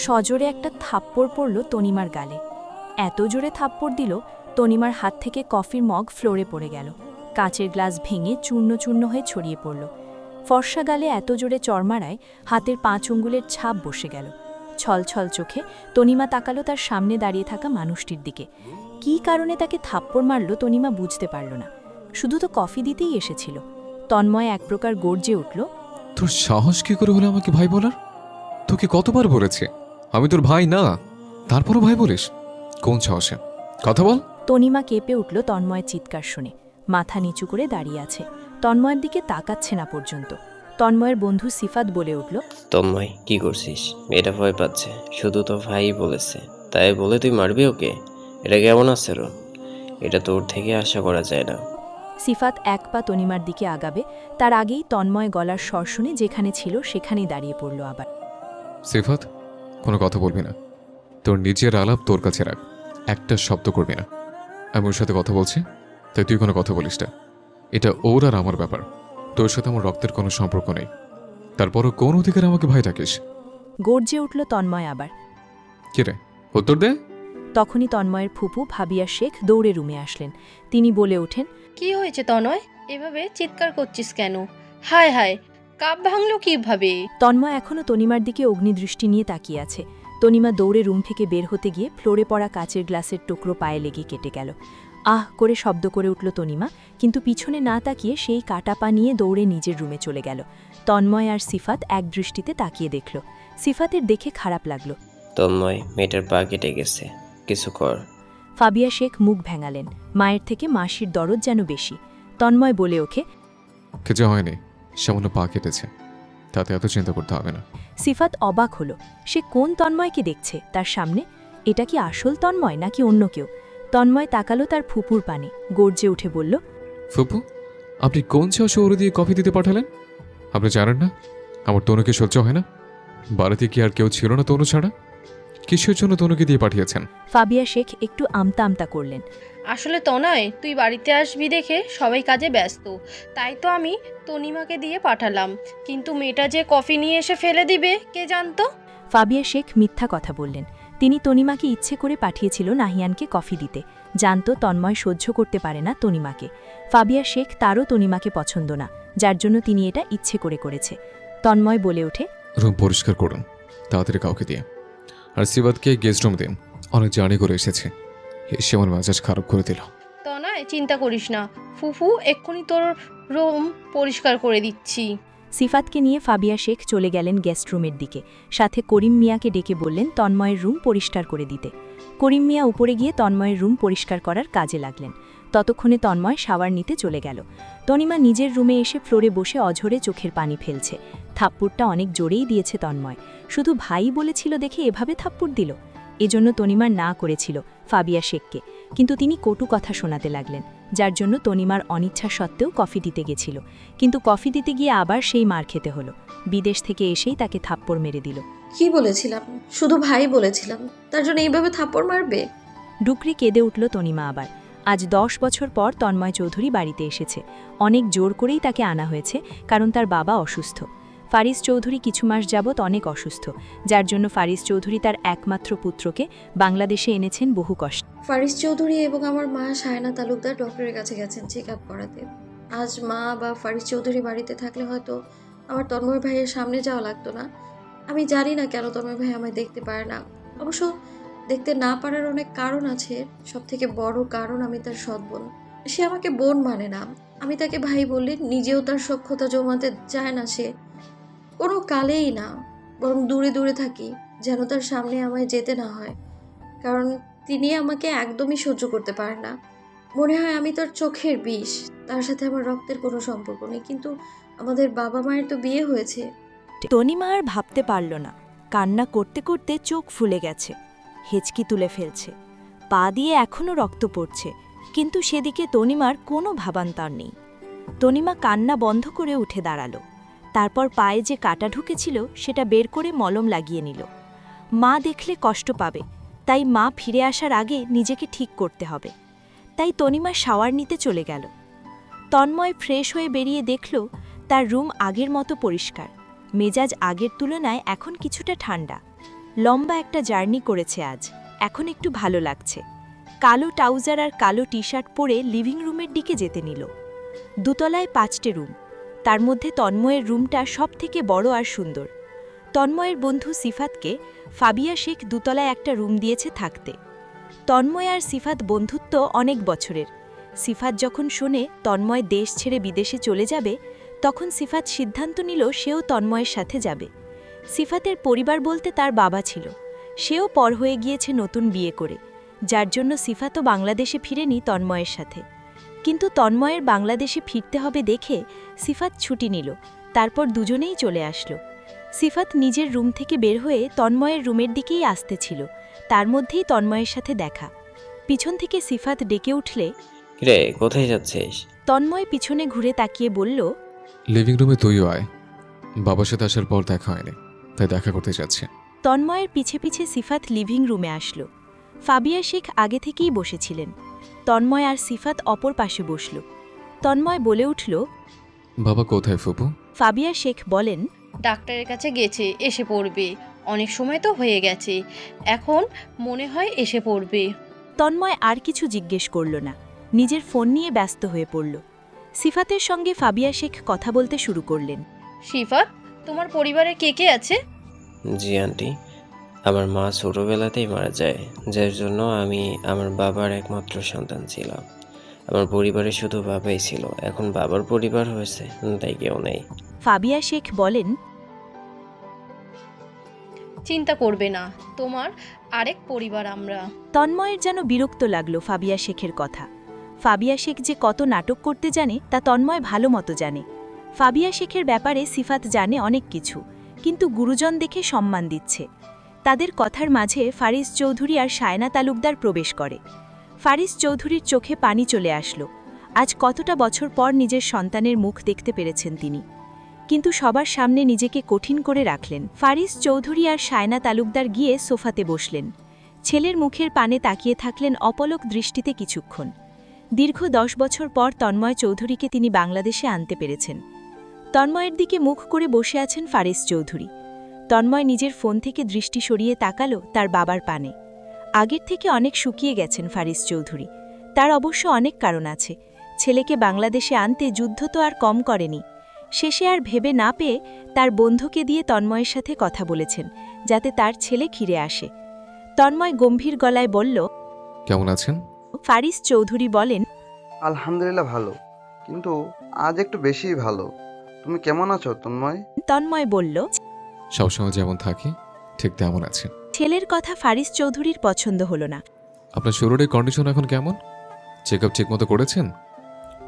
সজোরে একটা থাপ্পড় পড়ল তনিমার গালে। এত জোরে থাপ্পড় দিল, তনিমার হাত থেকে কফির মগ ফ্লোরে পড়ে গেল। কাচের গ্লাস ভেঙে চূর্ণ চূর্ণ হয়ে ছড়িয়ে পড়ল। ফর্সা গালে এত জোরে চড় মারায় হাতের 5 আঙ্গুলের ছাপ বসে গেল। ছলছল চোখে তনিমা তাকালো তার সামনে দাঁড়িয়ে থাকা মানুষটির দিকে। কী কারণে তাকে থাপ্পড় মারল তনিমা বুঝতে পারল না। শুধু তো কফি দিতেই এসেছিল। তন্ময় এক প্রকার গর্জে উঠল, তোর সাহস কি করে হলো আমাকে ভাই বলার? তোকে কতবার বলেছে আমি তোর ভাই না, তারপরও ভাই বলিস? কোন সাহসে? কথা বল। তনিমা কেঁপে উঠল তন্ময়ের চিৎকার শুনে। মাথা নিচু করে দাঁড়িয়ে আছে, তন্ময়ের দিকে তাকাচ্ছে না পর্যন্ত। তন্ময়ের বন্ধু সিফাত বলে উঠল, তন্ময় কি করছিস? মেয়েটা ভয় পাচ্ছে, শুধু তো ভাই বলেছে তাই বলে তুই মারবি ওকে? এটা কেমন আছে রো? এটা তোর থেকে আশা করা যায় না। সিফাত এক পা তনিমার দিকে আগাবে, তার আগেই তন্ময় গলার স্বর শুনে যেখানে ছিল সেখানেই দাঁড়িয়ে পড়ল আবার। সিফাত, কোনো কথা বলবি না। তোর নিজের আলাপ তোর কাছে রাখ, একটা শব্দ করবি না। আমি ওর সাথে কথা বলছি, তাই তুই কোনো কথা বলিস না। এটা ওর আর আমার ব্যাপার, তোর সাথে আমার রক্তের কোনো সম্পর্ক নেই। তারপরও কোন অধিকারে আমাকে ভাই ডাকিস? গর্জে উঠল তন্ময় আবার। কে রে, উত্তর দে। তখনই তন্ময়ের ফুপু ভাবিয়া শেখ দৌড়ে রুমে আসলেন। তিনি বলে ওঠেন, কি হয়েছে তনয়? এভাবে চিৎকার করছিস কেন? হায় হায়, কাপ ভাঙলো কিভাবে? তন্ময় এখনও তনিমার দিকে অগ্নিদৃষ্টি নিয়ে তাকিয়ে আছে। তনিমা দৌড়ে রুম থেকে বের হতে গিয়ে ফ্লোরে পড়া কাচের গ্লাসের টুকরো পায়ে লেগে কেটে গেল। আহ করে শব্দ করে উঠল তনিমা, কিন্তু পিছনে না তাকিয়ে সেই কাটা পা নিয়ে দৌড়ে নিজের রুমে চলে গেল। তন্ময় আর সিফাত এক দৃষ্টিতে তাকিয়ে দেখল। সিফাতের দেখে খারাপ লাগল। তন্ময়, মেয়েটার পা কেটে গেছে, কিছু কর। ফাবিয়া শেখ মুখ ভেঙালেন। মায়ের থেকে মাসির দরদ যেন বেশি। তন্ময় বলে ওঠে, কিছু হয়নি, সামান্য পা কেটেছে, তাতে এত চিন্তা করতে হবে না। সিফাত অবাক হল। সে কোন তন্ময়কে দেখছে তার সামনে? এটা কি আসল তন্ময় নাকি অন্য কেউ? তন্ময় তাকালো তার ফুপুর পানে, গর্জে উঠে বলল, ফুপু, আপনি কোন সাহসে ওরে দিয়ে কফি দিতে পাঠালেন? আপনি জানেন না আমার তনুকে সহ্য হয় না? বাড়িতে কি আর কেউ ছিল না তনু ছাড়া? কিসের জন্য তনুকে দিয়ে পাঠিয়েছেন? ফাবিয়া শেখ একটু আমতা আমতা করলেন। আসলে তনয়, তুই বাড়িতে আসবি দেখে সবাই কাজে ব্যস্ত, তাই তো আমি তনিমাকে দিয়ে পাঠালাম। কিন্তু মেয়েটা যে কফি নিয়ে এসে ফেলে দিবে কে জানতো? ফাবিয়া শেখ মিথ্যা কথা বললেন। তিনি তনিমাকে ইচ্ছে করে পাঠিয়েছিল নাহিয়ানকে কফি দিতে। জানতো তন্ময় সহ্য করতে পারে না তনিমাকে। ফাবিয়া শেখ তারও তনিমাকে পছন্দ না, যার জন্য তিনি এটা ইচ্ছে করে করেছে। তন্ময় বলে ওঠে, রুম পরিষ্কার করুন তাড়াতাড়ি কাউকে দিয়ে, আর সিবাদকে গেস্ট রুম দিন। অনেক জার্নি করে এসেছে, এসে আমার মেজাজ খারাপ করে দিল। তনয়, চিন্তা করিস না, ফুফু এক্ষুনি তোর রুম পরিষ্কার করে দিচ্ছি। সিফাতকে নিয়ে ফাবিয়া শেখ চলে গেলেন গেস্ট রুমের দিকে। সাথে করিম মিয়াকে ডেকে বললেন তন্ময়ের রুম পরিষ্কার করে দিতে। করিম মিয়া উপরে গিয়ে তন্ময়ের রুম পরিষ্কার করার কাজে লাগলেন। ততক্ষণে তন্ময় শাওয়ার নিতে চলে গেল। তনিমা নিজের রুমে এসে ফ্লোরে বসে অঝরে চোখের পানি ফেলছে। থাপ্পড়টা অনেক জোরেই দিয়েছে তন্ময়। শুধু ভাই বলেছিল দেখে এভাবে থাপ্পড় দিল। এজন্য তনিমার না করেছিল ফাবিয়া শেখকে, কিন্তু তিনি কটু কথা শোনাতে লাগলেন, যার জন্য তনিমার অনিচ্ছা সত্ত্বেও কফি দিতে গেছিল। কিন্তু কফি দিতে গিয়ে আবার সেই মার খেতে হলো। বিদেশ থেকে এসেই তাকে থাপ্পড় মেরে দিল। কি বলেছিলাম? শুধু ভাই বলেছিলাম, তার জন্য এইভাবে থাপ্পড় মারবে? ডুকরি কেঁদে উঠল তনিমা আবার। আজ 10 বছর পর তন্ময় চৌধুরী বাড়িতে এসেছে। অনেক জোর করেই তাকে আনা হয়েছে, কারণ তার বাবা অসুস্থ। ফারিস চৌধুরী কিছু মাস যাবৎ অনেক অসুস্থ, যার জন্য ফারিস চৌধুরী তার একমাত্র পুত্রকে বাংলাদেশে এনেছেন বহু কষ্টে। ফারিস চৌধুরী এবং আমার মা সায়না তালুকদার ডক্টরের কাছে গেছেন চেক আপ করাতে। আজ মা বা ফারিস চৌধুরী বাড়িতে থাকলে হয়তো আমার তন্ময় ভাইয়ের সামনে যাওয়া লাগতো না। আমি জানি না কেন তন্ময় ভাই আমায় দেখতে পারে না। অবশ্য দেখতে না পারার অনেক কারণ আছে। সবথেকে বড় কারণ আমি তার সৎ বোন। সে আমাকে বোন মানে না, আমি তাকে ভাই বললে নিজেও তার সখ্যতা জমাতে চায় না। সে কোনো কালেই না, বরং দূরে দূরে থাকি, যেন তার সামনে আমায় যেতে না হয়। কারণ তিনি আমাকে একদমই সহ্য করতে পারেন না। মনে হয় আমি তার চোখের বিষ। তার সাথে আমার রক্তের কোনো সম্পর্ক নেই, কিন্তু আমাদের বাবা মায়ের তো বিয়ে হয়েছে। তনিমা আর ভাবতে পারল না। কান্না করতে করতে চোখ ফুলে গেছে, হেঁচকি তুলে ফেলছে। পা দিয়ে এখনও রক্ত পড়ছে, কিন্তু সেদিকে তনিমার কোনো ভাবান্তর নেই। তনিমা কান্না বন্ধ করে উঠে দাঁড়ালো। তারপর পায়ে যে কাটা ঢুকেছিল সেটা বের করে মলম লাগিয়ে নিল। মা দেখলে কষ্ট পাবে, তাই মা ফিরে আসার আগে নিজেকে ঠিক করতে হবে। তাই তনিমা শাওয়ার নিতে চলে গেল। তন্ময় ফ্রেশ হয়ে বেরিয়ে দেখল তার রুম আগের মতো পরিষ্কার। মেজাজ আগের তুলনায় এখন কিছুটা ঠান্ডা। লম্বা একটা জার্নি করেছে আজ, এখন একটু ভালো লাগছে। কালো ট্রাউজার আর কালো টি শার্ট পরে লিভিং রুমের দিকে যেতে নিল। দোতলায় 5টে রুম, তার মধ্যে তন্ময়ের রুমটা সবথেকে বড় আর সুন্দর। তন্ময়ের বন্ধু সিফাতকে ফাবিয়া শেখ দোতলায় একটা রুম দিয়েছে থাকতে। তন্ময় আর সিফাত বন্ধুত্ব অনেক বছরের। সিফাত যখন শোনে তন্ময় দেশ ছেড়ে বিদেশে চলে যাবে, তখন সিফাত সিদ্ধান্ত নিল সেও তন্ময়ের সাথে যাবে। সিফাতের পরিবার বলতে তার বাবা ছিল, সেও পর হয়ে গিয়েছে নতুন বিয়ে করে, যার জন্য সিফাতও বাংলাদেশে ফিরেনি তন্ময়ের সাথে। কিন্তু তন্ময়ের বাংলাদেশে ফিরতে হবে দেখে সিফাত ছুটি নিল, তারপর দুজনেই চলে আসলো। সিফাত নিজের রুম থেকে বের হয়ে তন্ময়ের রুমের দিকেই আসতে ছিল, তার মধ্যেই তন্ময়ের সাথে দেখা। পিছন থেকে সিফাত ডেকে উঠলে রে, কোথায় যাচ্ছিস? তন্ময় পিছনে ঘুরে তাকিয়ে বলল, লিভিং রুমে তুইও আয়। বাবার সাথে আসার পর দেখা হয়নি, তাই দেখা করতে যাচ্ছে। তন্ময়ের পিছে পিছে সিফাত লিভিং রুমে আসলো। ফাবিয়া শেখ আগে থেকেই বসেছিলেন, তন্ময় আর সিফাত অপর পাশে বসল। তন্ময় বলে উঠল, বাবা কোথায় ফুপু? ফাবিয়া শেখ বলেন, ডাক্তারের কাছে গেছে, এসে পড়বে। অনেক সময় তো হয়ে গেছে, এখন মনে হয় এসে পড়বে। তন্ময় আর কিছু জিজ্ঞেস করল না, নিজের ফোন নিয়ে ব্যস্ত হয়ে পড়ল। সিফাতের সঙ্গে ফাবিয়া শেখ কথা বলতে শুরু করলেন। সিফাত, তোমার পরিবারে কে কে আছে? জি আন্টি, আমার মা ছোটোবেলাতেই মারা যায়, যার জন্য আমি আমার বাবার একমাত্র সন্তান ছিলাম। আমার পরিবারে শুধু বাবাই ছিল, এখন বাবার পরিবার হয়েছে, তাই কেউ নেই। ফাবিয়া শেখ বলেন, চিন্তা করবে না, তোমার আরেক পরিবার আমরা। তন্ময়ের যেন বিরক্ত লাগলো ফাবিয়া শেখের কথা। ফাবিয়া শেখ যে কত নাটক করতে জানে তা তন্ময় ভালো মতো জানে। ফাবিয়া শেখের ব্যাপারে সিফাত জানে অনেক কিছু, কিন্তু গুরুজন দেখে সম্মান দিচ্ছে। তাদের কথার মাঝে ফারিস চৌধুরী আর সায়না তালুকদার প্রবেশ করে। ফারিস চৌধুরীর চোখে পানি চলে আসলো। আজ কতটা বছর পর নিজের সন্তানের মুখ দেখতে পেরেছেন তিনি, কিন্তু সবার সামনে নিজেকে কঠিন করে রাখলেন। ফারিস চৌধুরী আর সায়না তালুকদার গিয়ে সোফাতে বসলেন। ছেলের মুখের পানে তাকিয়ে থাকলেন অপলক দৃষ্টিতে কিছুক্ষণ। দীর্ঘ 10 বছর পর তন্ময় চৌধুরীকে তিনি বাংলাদেশে আনতে পেরেছেন। তন্ময়ের দিকে মুখ করে বসে আছেন ফারিস চৌধুরী। তন্ময় নিজের ফোন থেকে দৃষ্টি সরিয়ে তাকালো তার বাবার পানে। আগের থেকে অনেক শুকিয়ে গেছেন ফারিস চৌধুরী। তার অবশ্য অনেক কারণ আছে। ছেলেকে বাংলাদেশে আনতে যুদ্ধ তো আর কম করেনি। শেষে আর ভেবে না পেয়ে তার বন্ধুকে দিয়ে তন্ময়ের সাথে কথা বলেছেন, যাতে তার ছেলে ফিরে আসে। তন্ময় গম্ভীর গলায় বলল, কেমন আছেন? ফারিস চৌধুরী বলেন, আলহামদুলিল্লাহ ভালো, কিন্তু আজ একটু বেশিই ভালো। তুমি কেমন আছো তন্ময়? তন্ময় বলল। সবসময় যেমন থাকি ঠিক তেমন আছেন। ছেলের কথা ফারিস চৌধুরীর পছন্দ হলো না। আপনার শরীরের কন্ডিশন এখন কেমন? চেক আপ ঠিকমতো করেছেন?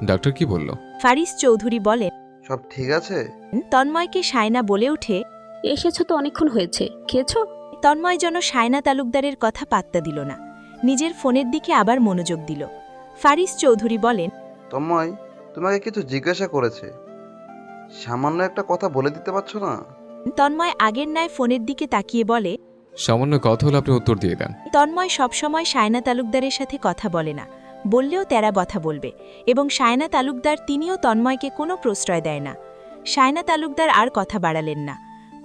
ডাক্তার কি বলল? ফারিস চৌধুরী বলেন। সব ঠিক আছে? তন্ময়কে সায়না বলে ওঠে, এসেছো তো অনেকক্ষণ হয়েছে, খেয়েছো? তন্ময় যেন সায়না তালুকদারের কথা পাত্তা দিল না, নিজের ফোনের দিকে আবার মনোযোগ দিল। ফারিস চৌধুরী বলেন, তন্ময় তোমাকে কিছু জিজ্ঞাসা করেছে, সামান্য একটা কথা বলে দিতে পারছো না? তন্ময় আগের ন্যায় ফোনের দিকে তাকিয়ে বলে। সামান্য কথা হলে আপনি উত্তর দিয়ে দেন। তন্ময় সবসময় সায়না তালুকদারের সাথে কথা বলে না, বললেও তেরা কথা বলবে, এবং সায়না তালুকদার তিনিও তন্ময়কে কোনো প্রশ্রয় দেয় না। সায়না তালুকদার আর কথা বাড়ালেন না,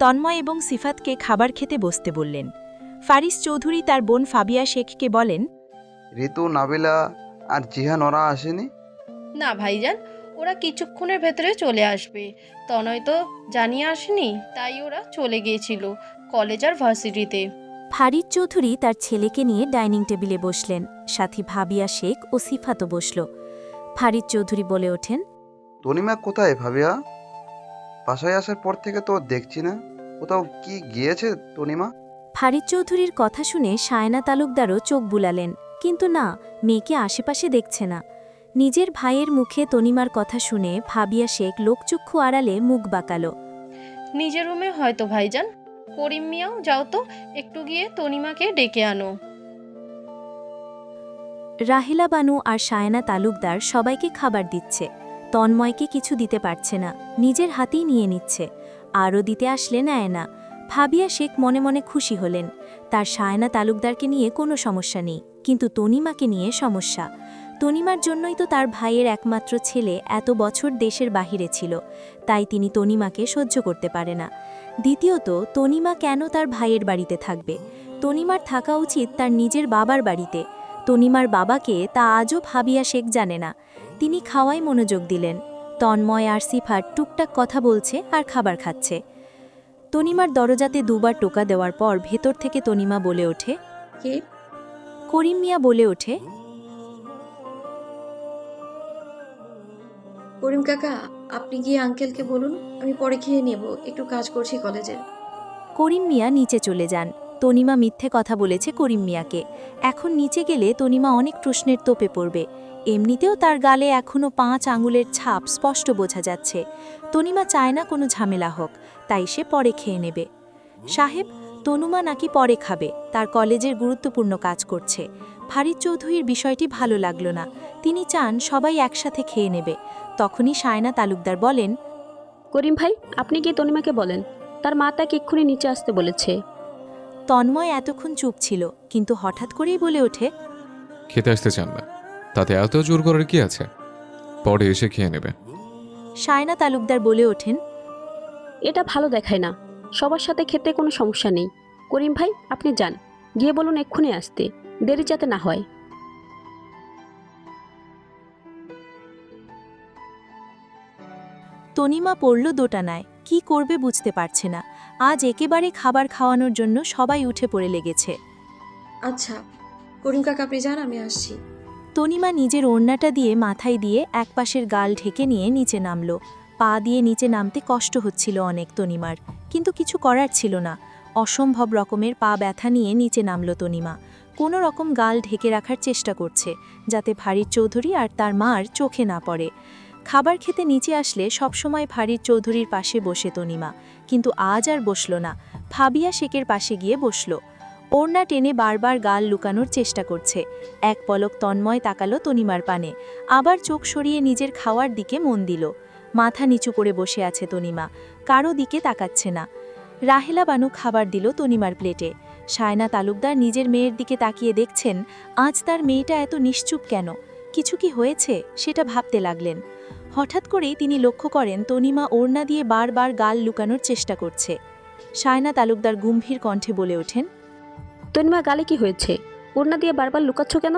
তন্ময় এবং সিফাতকে খাবার খেতে বসতে বললেন। ফারিস চৌধুরী তার বোন ফাবিয়া শেখকে বলেন, ঋতু, নাবিলা আর জিহান ওরা আসেনি? না ভাইজান, ওরা কিছুক্ষণের ভেতরে চলে আসবে। তনয় তো জানিয়ে আসেনি, তাই ওরা চলে গিয়েছিল কলেজ আর ভার্সিটিতে। ফারিদ চৌধুরী তার ছেলেকে নিয়ে ডাইনিং টেবিলে বসলেন, সাথী ভাবিয়া শেখ ও সিফাতও বসল। ফারিদ চৌধুরী বলে ওঠেন, তনিমা কোথায় ভাবিয়া? বাসায় আসার পর থেকে তো দেখছি না, কোথাও কি গিয়েছে তনিমা? ফারিদ চৌধুরীর কথা শুনে সায়না তালুকদারও চোখ বুলালেন, কিন্তু না, মেয়েকে আশেপাশে দেখছে না। নিজের ভাইয়ের মুখে তনিমার কথা শুনে ভাবিয়া শেখ লোকচক্ষু আড়ালে মুখ বাঁকালো। নিজের রুমে হয়তো ভাইজান। করিম মিয়াও যাও তো, একটু গিয়ে তনিমাকে ডেকে আনো। রাহিলা বানু আর সায়না তালুকদার সবাইকে খাবার দিচ্ছে। তন্ময়কে কিছু দিতে পারছে না, নিজের হাতেই নিয়ে নিচ্ছে। আরও দিতে আসলে নেয় না। ভাবিয়া শেখ মনে মনে খুশি হলেন, তার সায়না তালুকদারকে নিয়ে কোনো সমস্যা নেই, কিন্তু তনিমাকে নিয়ে সমস্যা। তনিমার জন্যই তো তার ভাইয়ের একমাত্র ছেলে এত বছর দেশের বাহিরে ছিল, তাই তিনি তনিমাকে সহ্য করতে পারে না। দ্বিতীয়ত, তনিমা কেন তার ভাইয়ের বাড়িতে থাকবে? তনিমার থাকা উচিত তার নিজের বাবার বাড়িতে। তনিমার বাবাকে তা আজও ফাবিয়া শেখ জানে না। তিনি খাওয়ায় মনোযোগ দিলেন। তন্ময় আর সিফাত টুকটাক কথা বলছে আর খাবার খাচ্ছে। তনিমার দরজাতে দুবার টোকা দেওয়ার পর ভেতর থেকে তনিমা বলে ওঠে, কে? করিম মিয়া বলে ওঠে, করিম কাকা, আপনি গিয়ে আঙ্কেলকে বলুন আমি পরে খেয়ে নেব, একটু কাজ করছি কলেজে। করিম মিয়া নিচে চলে যান। তনিমা মিথ্যে কথা বলেছে করিম মিয়াকে। এখন নিচে গেলে তনিমা অনেক প্রশ্নের তোপে পড়বে। এমনিতেও তার গালে এখনও 5 আঙুলের ছাপ স্পষ্ট বোঝা যাচ্ছে। তনিমা চায় না কোনো ঝামেলা হোক, তাই সে পরে খেয়ে নেবে। সাহেব, তনুমা নাকি পরে খাবে, তার কলেজের গুরুত্বপূর্ণ কাজ করছে। ফারিদ চৌধুরীর বিষয়টি ভালো লাগলো না। তিনি চান সবাই একসাথে খেয়ে নেবে। তখনই সায়না তালুকদার বলেন, করিম ভাই, আপনি গিয়ে তনিমাকে বলেন তার মা তাকে এক্ষুনি নিচে আসতে বলেছে। তন্ময় এতক্ষণ চুপ ছিল, কিন্তু হঠাৎ করেই বলে ওঠে, খেতে আসতে চান না, তাতে এত জোর করার কি আছে? পরে এসে খেয়ে নেবে। সায়না তালুকদার বলে ওঠেন, এটা ভালো দেখায় না। সবার সাথে খেতে কোনো সমস্যা নেই। করিম ভাই, আপনি যান, গিয়ে বলুন এক্ষুনি আসতে, দেরি যাতে না হয়। তনিমা পড়ল দোটানায়, কি করবে বুঝতে পারছে না। আজ একেবারে খাবার খাওয়ানোর জন্য সবাই উঠে পড়ে লেগেছে। আচ্ছা করিম কাকা, আপনি যান, আমি আসছি। তনিমা নিজের ওড়নাটা দিয়ে মাথায় দিয়ে একপাশের গাল ঢেকে নিয়ে নিচে নামল। পা দিয়ে নিচে নামতে কষ্ট হচ্ছিল অনেক তনিমার, কিন্তু কিছু করার ছিল না। অসম্ভব রকমের পা ব্যথা নিয়ে নিচে নামল তনিমা। কোনো রকম গাল ঢেকে রাখার চেষ্টা করছে, যাতে ফারিদ চৌধুরী আর তার মার চোখে না পড়ে। খাবার খেতে নিচে আসলে সবসময় ফারিদ চৌধুরীর পাশে বসে তনিমা, কিন্তু আজ আর বসল না। ফাবিয়া শেখের পাশে গিয়ে বসল। ওড়না টেনে বারবার গাল লুকানোর চেষ্টা করছে। এক পলক তন্ময় তাকালো তনিমার পানে, আবার চোখ সরিয়ে নিজের খাওয়ার দিকে মন দিল। মাথা নিচু করে বসে আছে তনিমা, কারো দিকে তাকাচ্ছে না। রাহেলা বানু খাবার দিল তনিমার প্লেটে। সায়না তালুকদার নিজের মেয়ের দিকে তাকিয়ে দেখছেন, আজ তার মেয়েটা এত নিশ্চুপ কেন? কিছু কি হয়েছে সেটা ভাবতে লাগলেন। হঠাৎ করেই তিনি লক্ষ্য করেন তনিমা ওড়না দিয়ে বারবার গাল লুকানোর চেষ্টা করছে। সায়না তালুকদার গম্ভীর কণ্ঠে বলে ওঠেন, তনিমা, গালে কি হয়েছে? ওড়না দিয়ে বারবার লুকাচ্ছ কেন?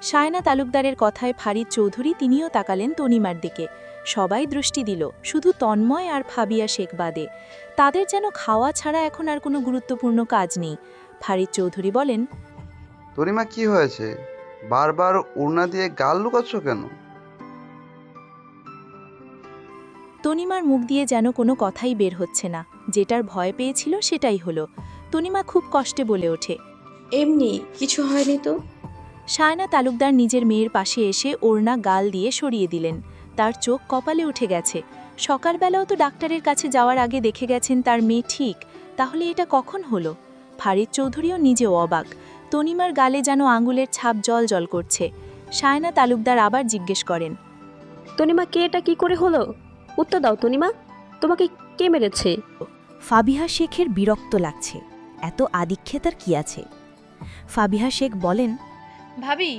সায়না তালুকদারের কথায় ফারিদ চৌধুরী তিনিও তাকালেন তনিমার দিকে। সবাই দৃষ্টি দিল, শুধু তন্ময় আর ফাবিয়া শেখ বাদে। তাদের যেন খাওয়া ছাড়া এখন আর কোনো গুরুত্বপূর্ণ কাজ নেই। ফারিদ চৌধুরী বলেন, তনিমা কি হয়েছে? বারবার ওড়না দিয়ে গাল লুকাচ্ছ কেন? তনিমার মুখ দিয়ে যেন কোনো কথাই বের হচ্ছে না। যেটার ভয় পেয়েছিল সেটাই হলো। তনিমা খুব কষ্টে বলে ওঠে, এমনি কিছু হয়নি তো। সায়না তালুকদার নিজের মেয়ের পাশে এসে ওড়না গাল দিয়ে সরিয়ে দিলেন। তার চোখ কপালে উঠে গেছে। সকালবেলাও তো ডাক্তারের কাছে যাওয়ার আগে দেখে গেছেন তার মেয়ে ঠিক, তাহলে এটা কখন হলো? ফারিদ চৌধুরীও নিজেও অবাক। তনিমার গালে যেন আঙুলের ছাপ জল জল করছে। সায়না তালুকদার আবার জিজ্ঞেস করেন, তনিমা, কে এটা কি করে হলো? উত্তর দাও তনিমা, তোমাকে কে মেরেছে? ফাবিহা শেখের বিরক্ত লাগছে। এত আদিক্ষেতার কি আছে? ফাবিহা শেখ বলেন, ভাবি,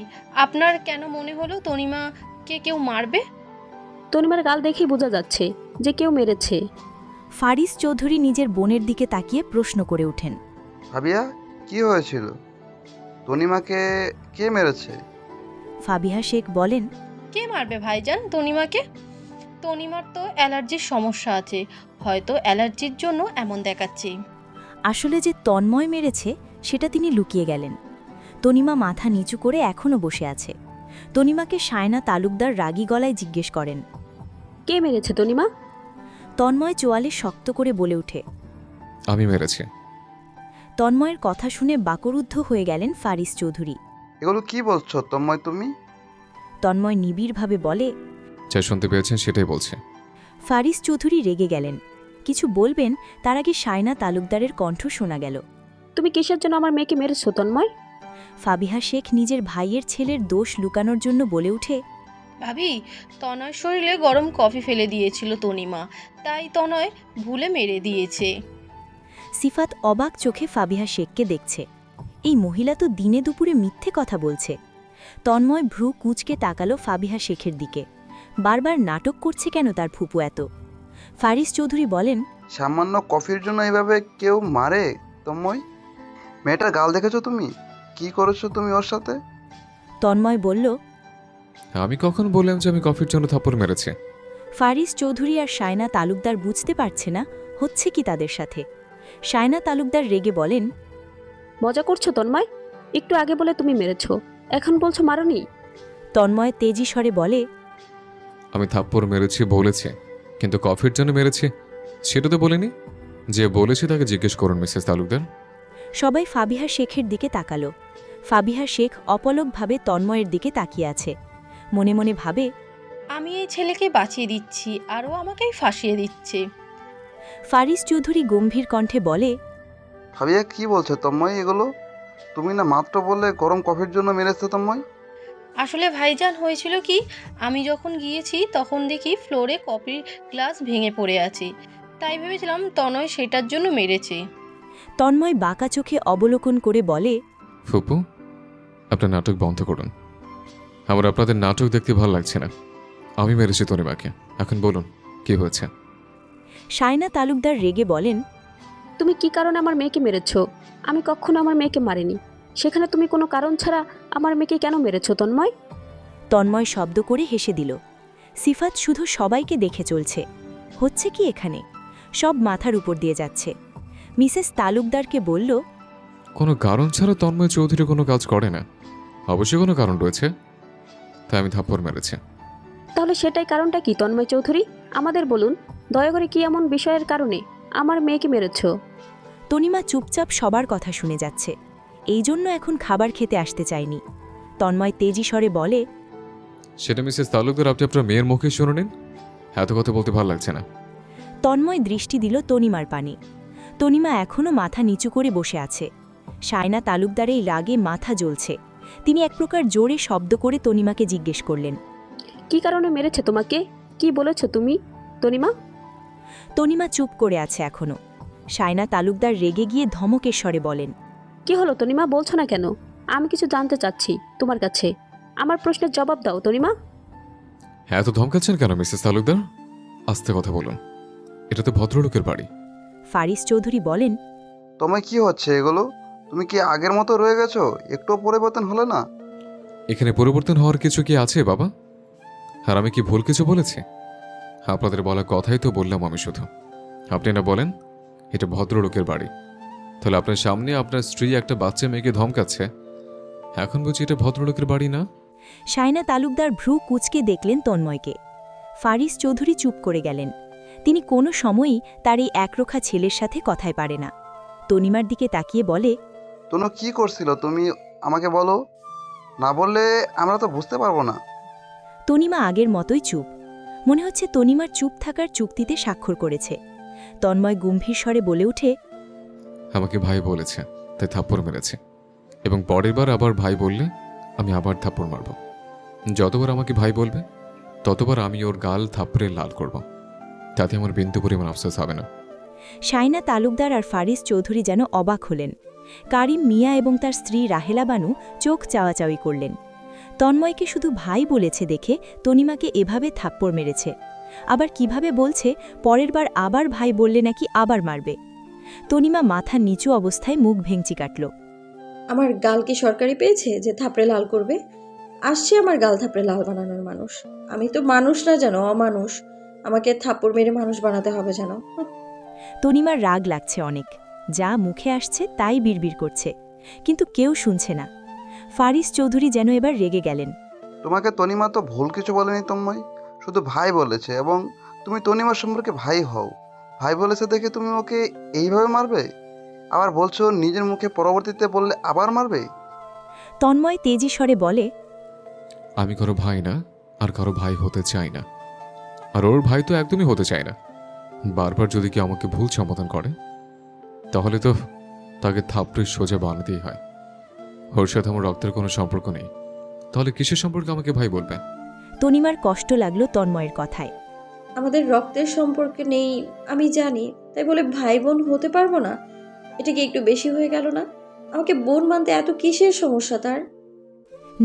আপনার কেন মনে হলো তনিমাকে কেউ মারবে? তনিমার গাল দেখেই বোঝা যাচ্ছে যে কেউ মেরেছে। ফারিস চৌধুরী নিজের বোনের দিকে তাকিয়ে প্রশ্ন করে ওঠেন, ভাবিয়া, কি হয়েছিল? তনিমাকে কে মেরেছে? ফাবিহা শেখ বলেন, কে মারবে ভাইজান তনিমাকে? তনিমার তো অ্যালার্জির সমস্যা আছে, হয়তো অ্যালার্জির জন্য এমন দেখাচ্ছে। আসলে যে তন্ময় মেরেছে সেটা তিনি লুকিয়ে গেলেন। তনিমা মাথা নিচু করে এখনও বসে আছে। তনিমাকে সায়না তালুকদার রাগী গলায় জিজ্ঞেস করেন, কে মেরেছে তনিমা? তন্ময় চোয়ালে শক্ত করে বলে ওঠে। আমি মেরেছি। তন্ময়ের কথা শুনে বাকরুদ্ধ হয়ে গেলেন ফারিস চৌধুরী। এগুলো কি বলছো তন্ময় তুমি? তন্ময় নিবিড়ভাবে বলে, যা শুনতে পেয়েছেন সেটাই বলছে। ফারিস চৌধুরী রেগে গেলেন। কিছু বলবেন তার আগে সায়না তালুকদারের কণ্ঠ শোনা গেল। তুমি কিসের জন্য আমার মেয়েকে মেরেছো তন্ময়? ফাবিহা শেখ নিজের ভাইয়ের ছেলের দোষ লুকানোর জন্য বলে ওঠে, ভাবি, তনয় শরীরে গরম কফি ফেলে দিয়েছিল তনিমা, তাই তনয় ভুলে মেরে দিয়েছে। সিফাত অবাক চোখে ফাবিহা শেখকে দেখছে। এই মহিলা তো দিনে দুপুরে মিথ্যে কথা বলছে। তন্ময় ভ্রু কুঁচকে তাকালো ফাবিহা শেখের দিকে। বারবার নাটক করছে কেন তার ফুপু এত? ফারিস চৌধুরী বলেন, সামান্য কফির জন্য এভাবে কেউ মারে তন্ময়? মেয়েটার গাল দেখেছো তুমি? কি করেছো তুমি ওর সাথে? তন্ময় বলল। আমি কখন বললাম যে আমি কফির জন্য থাপ্পড় মেরেছি? ফারিস চৌধুরী আর সায়না তালুকদার বুঝতে পারছে না হচ্ছে কি তাদের সাথে। সায়না তালুকদার রেগে বলেন। মজা করছো তন্ময়? একটু আগে বলে তুমি মেরেছো, এখন বলছো মারোনি? তন্ময় তেজি স্বরে বলে। আমি থাপ্পড় মেরেছি বলেছি, কিন্তু কফির জন্য মেরেছি সেটা তো বলিনি। যে বলেছি তাকে জিজ্ঞেস করুন মিসেস তালুকদার। সবাই ফাবিহা শেখের দিকে তাকালো। ফাবিহা শেখ অপলকভাবে তন্ময়ের দিকে তাকিয়ে আছে। মনে মনে ভাবে, আমি এই ছেলেকে বাঁচিয়ে দিচ্ছি আর ও আমাকেই ফাঁসিয়ে দিচ্ছে। ফারিস চৌধুরী গম্ভীর কণ্ঠে বলে। ভাবিয়া কি বলছো তন্ময় এগুলো? তুমি না মাত্র বললে গরম কফির জন্য মেরেছে তন্ময়? আসলে ভাইজান হয়েছিল কি, আমি যখন গিয়েছি তখন দেখি ফ্লোরে কফির গ্লাস ভেঙে পড়ে আছে, তাই ভেবেছিলাম তনয় সেটার জন্য মেরেছে। তন্ময় বাঁকা চোখে অবলোকন করে বলে। ফুপু, আপনার নাটক বন্ধ করুন। আমার আপনাদের নাটক দেখতে ভালো লাগছে না। আমি মেরেছি তনিমাকে, এখন বলুন কি হয়েছে? সায়না তালুকদার রেগে বলেন। তুমি কি কারণে আমার মেয়েকে মেরেছো? আমি কখনো আমার মেয়েকে মারিনি, সেখানে তুমি কোনো কারণ ছাড়া আমার মেয়েকে কেন মেরেছো তন্ময়? তন্ময় শব্দ করে হেসে দিল। সিফাত শুধু সবাইকে দেখে চলছে। হচ্ছে কি এখানে? সব মাথার উপর দিয়ে যাচ্ছে। মিসেস তালুকদারকে বলল। কোনো কারণ ছাড়া তন্ময় চৌধুরী কোনো কাজ করে না, অবশ্যই কোনো কারণ রয়েছে, তাই আমি থাপ্পড় মেরেছি। তাহলে সেটাই কারণটা কি তন্ময় চৌধুরী? আমাদের বলুন, দয়া করে কি এমন বিষয়ের কারণে আমার মেয়েকে মেরেছো? তনিমা চুপচাপ সবার কথা শুনে যাচ্ছে, এই জন্য এখন খাবার খেতে আসতে চায়নি। তন্ময় তেজি স্বরে বলে। সেটা মিসেস তালুকদার আপনি আপনার মেয়ের মুখে শুনে নিন, এত কথা বলতে ভালো লাগছে না। তন্ময় দৃষ্টি দিল তনিমার পানে। তনিমা এখনও মাথা নিচু করে বসে আছে। সায়না তালুকদার এই রাগে মাথা জ্বলছে। তিনি এক প্রকার জোরে শব্দ করে তনিমাকে জিজ্ঞেস করলেন। কি কারণে মেরেছে তোমাকে? কি বলেছো তুমি তনিমা? তনিমা চুপ করে আছে এখনো। সায়না তালুকদার রেগে গিয়ে ধমকের স্বরে বলেন। কি হলো তনিমা, বলছো না কেন? আমি কিছু জানতে চাচ্ছি তোমার কাছে, আমার প্রশ্নের জবাব দাও তনিমা। হ্যাঁ, এত ধমকাচ্ছেন কেন মিসেস তালুকদার? আস্তে কথা বলুন, এটা তো ভদ্রলোকের বাড়ি। ফারিস চৌধুরী বলেন। তোমায় কি হচ্ছে এগুলো? তুমি কি আগের মতো রয়ে গেছো? একটুও পরিবর্তন হলো না? এখানে পরিবর্তন হওয়ার কিছু কি আছে বাবা? আর আমি কি ভুল কিছু বলেছি? আপনাদের বলা কথাই তো বললাম আমি শুধু। আপনি না বলেন এটা ভদ্রলোকের বাড়ি, তাহলে আপনার সামনে আপনার স্ত্রী একটা বাচ্চা মেয়েকে ধমকাচ্ছে, এখন বুঝি এটা ভদ্রলোকের বাড়ি না? সায়না তালুকদার ভ্রু কুঁচকে দেখলেন তন্ময়কে। ফারিস চৌধুরী চুপ করে গেলেন। তিনি কোনো সময়ই তার এই একরোখা ছেলের সাথে কথায় পারে না। তনিমার দিকে তাকিয়ে বলে। তনু কি করছিল তুমি আমাকে বলো, না বললে আমরা তো বুঝতে পারবো না। তনিমা আগের মতোই চুপ। মনে হচ্ছে তনিমার চুপ থাকার চুক্তিতে স্বাক্ষর করেছে। তন্ময় গম্ভীর স্বরে বলে উঠে। আমাকে ভাই বলেছে তাই থাপ্পড় মেরেছে, এবং পরের বার আবার ভাই বললে আমি আবার থাপ্পড় মারব। যতবার আমাকে ভাই বলবে ততবার আমি ওর গাল থাপ্পড়ে লাল করব, তাতে আমার বিন্দু পরিমাণ আফসোস হবে না। সায়না তালুকদার আর ফারিস চৌধুরী যেন অবাক হলেন। কারিম মিয়া এবং তার স্ত্রী রাহেলা বানু চোখ চাওয়াচাওয়ি করলেন। তন্ময়কে শুধু ভাই বলেছে দেখে তনিমাকে এভাবে থাপ্পড় মেরেছে, আবার কিভাবে বলছে পরের বার আবার ভাই বললে নাকি আবার মারবে। তনিমা মাথা নিচু অবস্থায় মুখ ভেঙচি কাটল। আমার গাল কি সরকারি পেয়েছে যে থাপড়ে লাল করবে? আসছে আমার গাল থাপড়ে লাল বানানোর মানুষ। আমি তো মানুষ না যেন, অমানুষ। আমাকে থাপ্পড় মেরে মানুষ বানাতে হবে যেন। তনিমার রাগ লাগছে অনেক, যা মুখে আসছে তাই বিড়বিড় করছে, কিন্তু কেউ শুনছে না। ফারিস চৌধুরী যেন এবার রেগে গেলেন। তোমাকে তনিমা তো ভুল কিছু বলেনি তন্ময়, শুধু ভাই বলেছে, এবং তুমি তনিমার সম্পর্কে ভাই হও। ভাই বলেছে দেখে তুমি ওকে এইভাবে মারবে? আবার বলছো নিজের মুখে পরবর্তীতে বললে আবার মারবে? তন্ময় তেজি স্বরে বলে। আমি কারো ভাই না, আর কারো ভাই হতে চাই না, আর ওর ভাই তো একদমই হতে চায় না। বারবার যদি কেউ আমাকে ভুল সম্বোধন করে তাহলে তো তাকে থাপড়ে সোজা বানাতেই হয়। ওর সাথে আমার রক্তের কোনো সম্পর্ক নেই, তাহলে কিসের সম্পর্কে আমাকে ভাই বলবে? তনিমার কষ্ট লাগলো তন্ময়ের কথায়। আমাদের রক্তের সম্পর্ক নেই আমি জানি, তাই বলে ভাই বোন হতে পারবো না? এটা কি একটু বেশি হয়ে গেল না? আমাকে বোন মানতে এত কিসের সমস্যা তার?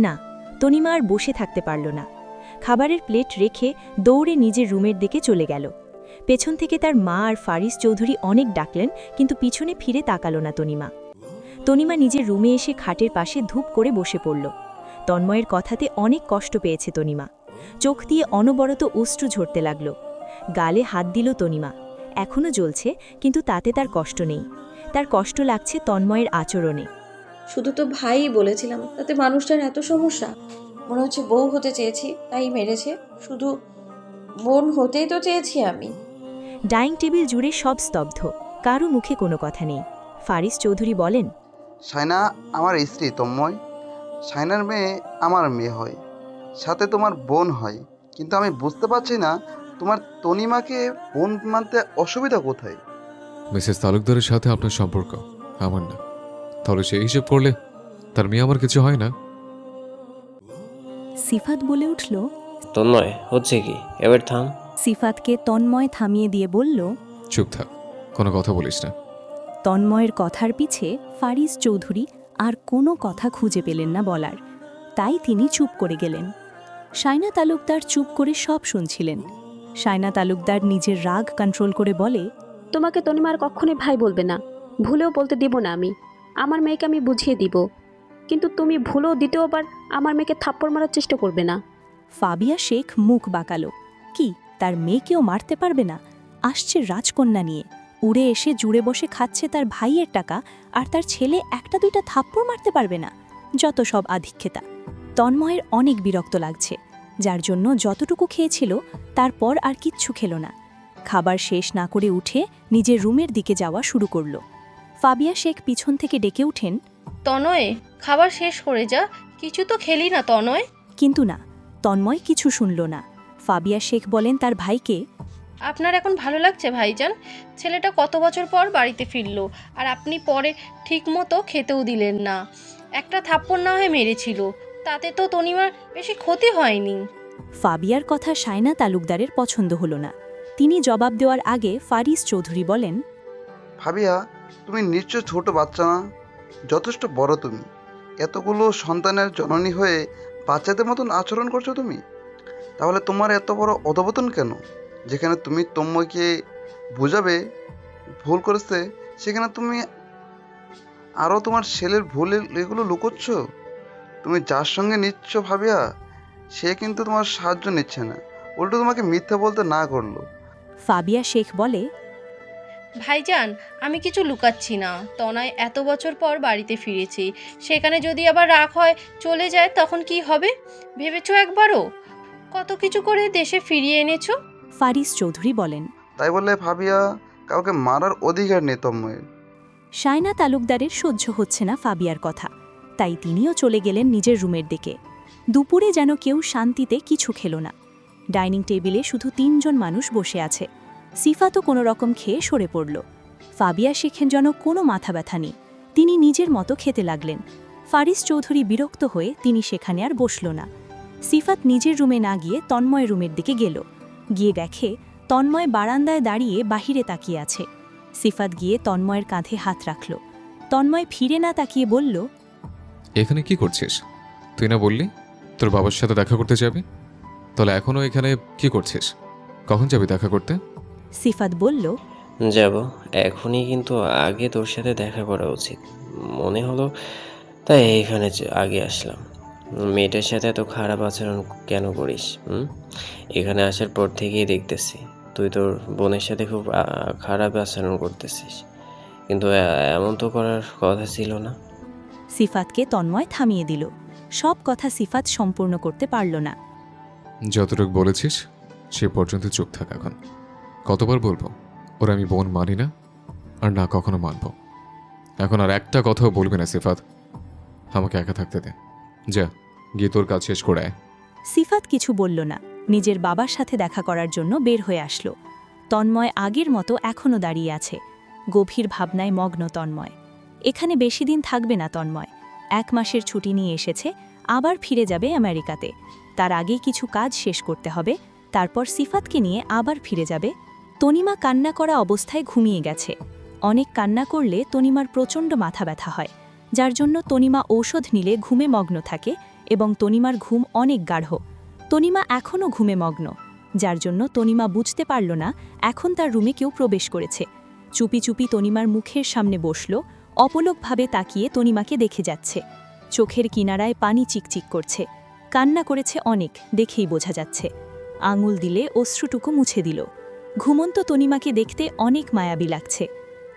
না, তনিমা আর বসে থাকতে পারল না। খাবারের প্লেট রেখে দৌড়ে নিজের রুমের দিকে চলে গেল। পেছন থেকে তার মা আর ফারিস চৌধুরী অনেক ডাকলেন, কিন্তু পিছনে ফিরে তাকালো না তনিমা। তনিমা নিজের রুমে এসে খাটের পাশে ধূপ করে বসে পড়ল। তন্ময়ের কথাতে অনেক কষ্ট পেয়েছে তনিমা। চোখ দিয়ে অনবরত অশ্রু ঝরতে লাগল। গালে হাত দিল তনিমা। এখনও জ্বলছে, কিন্তু তাতে তার কষ্ট নেই। তার কষ্ট লাগছে তন্ময়ের আচরণে। শুধু তো ভাই বলেছিলাম, তাতে মানুষটার এত সমস্যা। মনে হচ্ছে বউ হতে চেয়েছি তাই মেরেছে। শুধু বোন হতেই তো চেয়েছি আমি। ডাইনিং টেবিল জুড়ে সব স্তব্ধ, কারো মুখে কোনো কথা নেই। ফারিস চৌধুরী বলেন, সায়না আমার স্ত্রী তন্ময়। সায়নার মেয়ে আমার মেয়ে হয়, সাথে তোমার বোন হয়। কিন্তু আমি বুঝতে পারছি না তোমার তনিমাকে বোন মানতে অসুবিধা কোথায়। মিসেস তালুকদারের সাথে আপনার সম্পর্ক, আমার না। তাহলে সেই হিসেব করলে তার মেয়ে আমার কিছু হয় না। সিফাত বলে উঠল। তন্ময়, হচ্ছে কি? এবার থাম। সিফাতকে তন্ময় থামিয়ে দিয়ে বলল, চুপ থাক, কোনো কথা বলিস না। তন্ময়ের কথার পিছে ফারিস চৌধুরী আর কোনো কথা খুঁজে পেলেন না বলার, তাই তিনি চুপ করে গেলেন। সায়না তালুকদার চুপ করে সব শুনছিলেন। সায়না তালুকদার নিজের রাগ কন্ট্রোল করে বলে, তোমাকে তনিমার কখনোই ভাই বলবে না, ভুলেও বলতে দিব না আমি। আমার মেয়েকে আমি বুঝিয়ে দিব, কিন্তু তুমি ভুলেও দ্বিতীয়বার আমার মেয়েকে থাপ্পড় মারার চেষ্টা করবে না। ফাবিয়া শেখ মুখ বাঁকালো। কি, তার মেয়েকেও মারতে পারবে না? আসছে রাজকন্যা নিয়ে, উড়ে এসে জুড়ে বসে খাচ্ছে তার ভাইয়ের টাকা, আর তার ছেলে একটা দুইটা থাপ্পড় মারতে পারবে না? যত সব আধিক্যতা। তন্ময়ের অনেক বিরক্ত লাগছে, যার জন্য যতটুকু খেয়েছিল তারপর আর কিচ্ছু খেল না। খাবার শেষ না করে উঠে নিজের রুমের দিকে যাওয়া শুরু করল। ফাবিয়া শেখ পিছন থেকে ডেকে উঠেন, তনয়, খাবার শেষ করে যা, কিছু তো খেলি না তনয়। কিন্তু না, তন্ময় কিছু শুনল না। ফাবিয়া শেখ বলেন তার ভাইকে, আপনার এখন ভালো লাগছে ভাইজান? ছেলেটা কত বছর পর বাড়িতে ফিরলো, আর আপনি পরে ঠিক মতো খেতেও দিলেন না। একটা থাপ্পড় না হয়ে মেরেছিল, তাতে তো তনিমার বেশি ক্ষতি হয়নি। ফাবিয়ার কথা সায়না তালুকদারের পছন্দ হলো না। তিনি জবাব দেওয়ার আগে ফারিস চৌধুরী বলেন, ভাবিয়া, তুমি নিশ্চয় ছোট বাচ্চা না, যথেষ্ট বড় তুমি। এতগুলো সন্তানের জননী হয়ে বাচ্চাদের মতন আচরণ করছো তুমি। তাহলে তোমার এত বড় অধপতন কেন? যেখানে তুমি তন্ময়কে বোঝাবে ভুল করেছে, সেখানে তুমি আরও তোমার ছেলের ভুল এগুলো লুকোচ্ছ। তুমি যার সঙ্গে নিচ্ছ ভাবিয়া, সে কিন্তু তোমার সাহায্য নিচ্ছে না, উল্টো তোমাকে মিথ্যা বলতে না করলো। ফাবিয়া শেখ বলে, ভাইজান, আমি কিছু লুকাচ্ছি না। তনয় এত বছর পর বাড়িতে ফিরেছি, সেখানে যদি আবার রাগ হয়, চলে যায়, তখন কি হবে ভেবেছো একবারও? কত কিছু করে দেশে ফিরিয়ে এনেছো। ফারিস চৌধুরী বলেন। তাই বলে ভাবিয়া, কাউকে মারার অধিকার নেই তন্ময়ের। সায়না তালুকদারের সহ্য হচ্ছে না ফাবিয়ার কথা, তাই তিনিও চলে গেলেন নিজের রুমের দিকে। দুপুরে যেন কেউ শান্তিতে কিছু খেল না। ডাইনিং টেবিলে শুধু 3 জন মানুষ বসে আছে। সিফাতও কোনো রকম খেয়ে সরে পড়ল। ফাবিয়া শেখের যেন কোনো মাথা ব্যথা নেই, তিনি নিজের মতো খেতে লাগলেন। ফারিস চৌধুরী বিরক্ত হয়ে তিনি সেখানে আর বসল না। সিফাত নিজের রুমে না গিয়ে তন্ময়ের রুমের দিকে গেল। গিয়ে দেখে তন্ময় বারান্দায় দাঁড়িয়ে বাহিরে তাকিয়ে আছে। সিফাত গিয়ে তন্ময়ের কাঁধে হাত রাখল। তন্ময় ফিরে না তাকিয়ে বলল, এখানে কি করছিস? তুই না বললি তোর বাবার সাথে দেখা করতে যাবি? তাহলে এখনও এখানে কি করছিস? কখন যাবি দেখা করতে? সিফাত বলল, যাব এখনই, কিন্তু আগে তোর সাথে দেখা করা উচিত মনে হলো, তাই এইখানে আগে আসলাম। মেয়েটার সাথে এত খারাপ আচরণ কেন করিস? এখানে আসার পর থেকেই দেখতেছি তুই তোর বোনের সাথে খুব খারাপ আচরণ করতেছিস, কিন্তু এমন তো করার কথা ছিল না। সিফাতকে তন্ময় থামিয়ে দিল। সব কথা সিফাত সম্পূর্ণ করতে পারল না। যতটুকু বলেছিস সে পর্যন্ত চুপ থাক। এখন কতবার বলবো ওরা আমি বোন মানি না, আর না কখনো মানব। এখন আর একটা কথাও বলবি না সিফাত। আমাকে একা থাকতে দে। যা গিয়ে তোর কাজ শেষ করে আয়। সিফাত কিছু বলল না, নিজের বাবার সাথে দেখা করার জন্য বের হয়ে আসলো। তন্ময় আগের মতো এখনও দাঁড়িয়ে আছে। গভীর ভাবনায় মগ্ন তন্ময়। এখানে বেশি দিন থাকবে না তন্ময়। 1 মাসের ছুটি নিয়ে এসেছে, আবার ফিরে যাবে আমেরিকাতে। তার আগে কিছু কাজ শেষ করতে হবে, তারপর সিফাতকে নিয়ে আবার ফিরে যাবে। তনিমা কান্না করা অবস্থায় ঘুমিয়ে গেছে। অনেক কান্না করলে তনিমার প্রচণ্ড মাথা ব্যথা হয়, যার জন্য তনিমা ঔষধ নিলে ঘুমে মগ্ন থাকে এবং তনিমার ঘুম অনেক গাঢ়। তনিমা এখনও ঘুমে মগ্ন। যার জন্য তনিমা বুঝতে পারল না এখন তার রুমে কেউ প্রবেশ করেছে। চুপি চুপি তনিমার মুখের সামনে বসল, অপলকভাবে তাকিয়ে তনিমাকে দেখে যাচ্ছে। চোখের কিনারায় পানি চিকচিক করছে। কান্না করেছে অনেক, দেখেই বোঝা যাচ্ছে। আঙুল দিলে অশ্রুটুকু মুছে দিল। ঘুমন্ত তনিমাকে দেখতে অনেক মায়াবী লাগছে।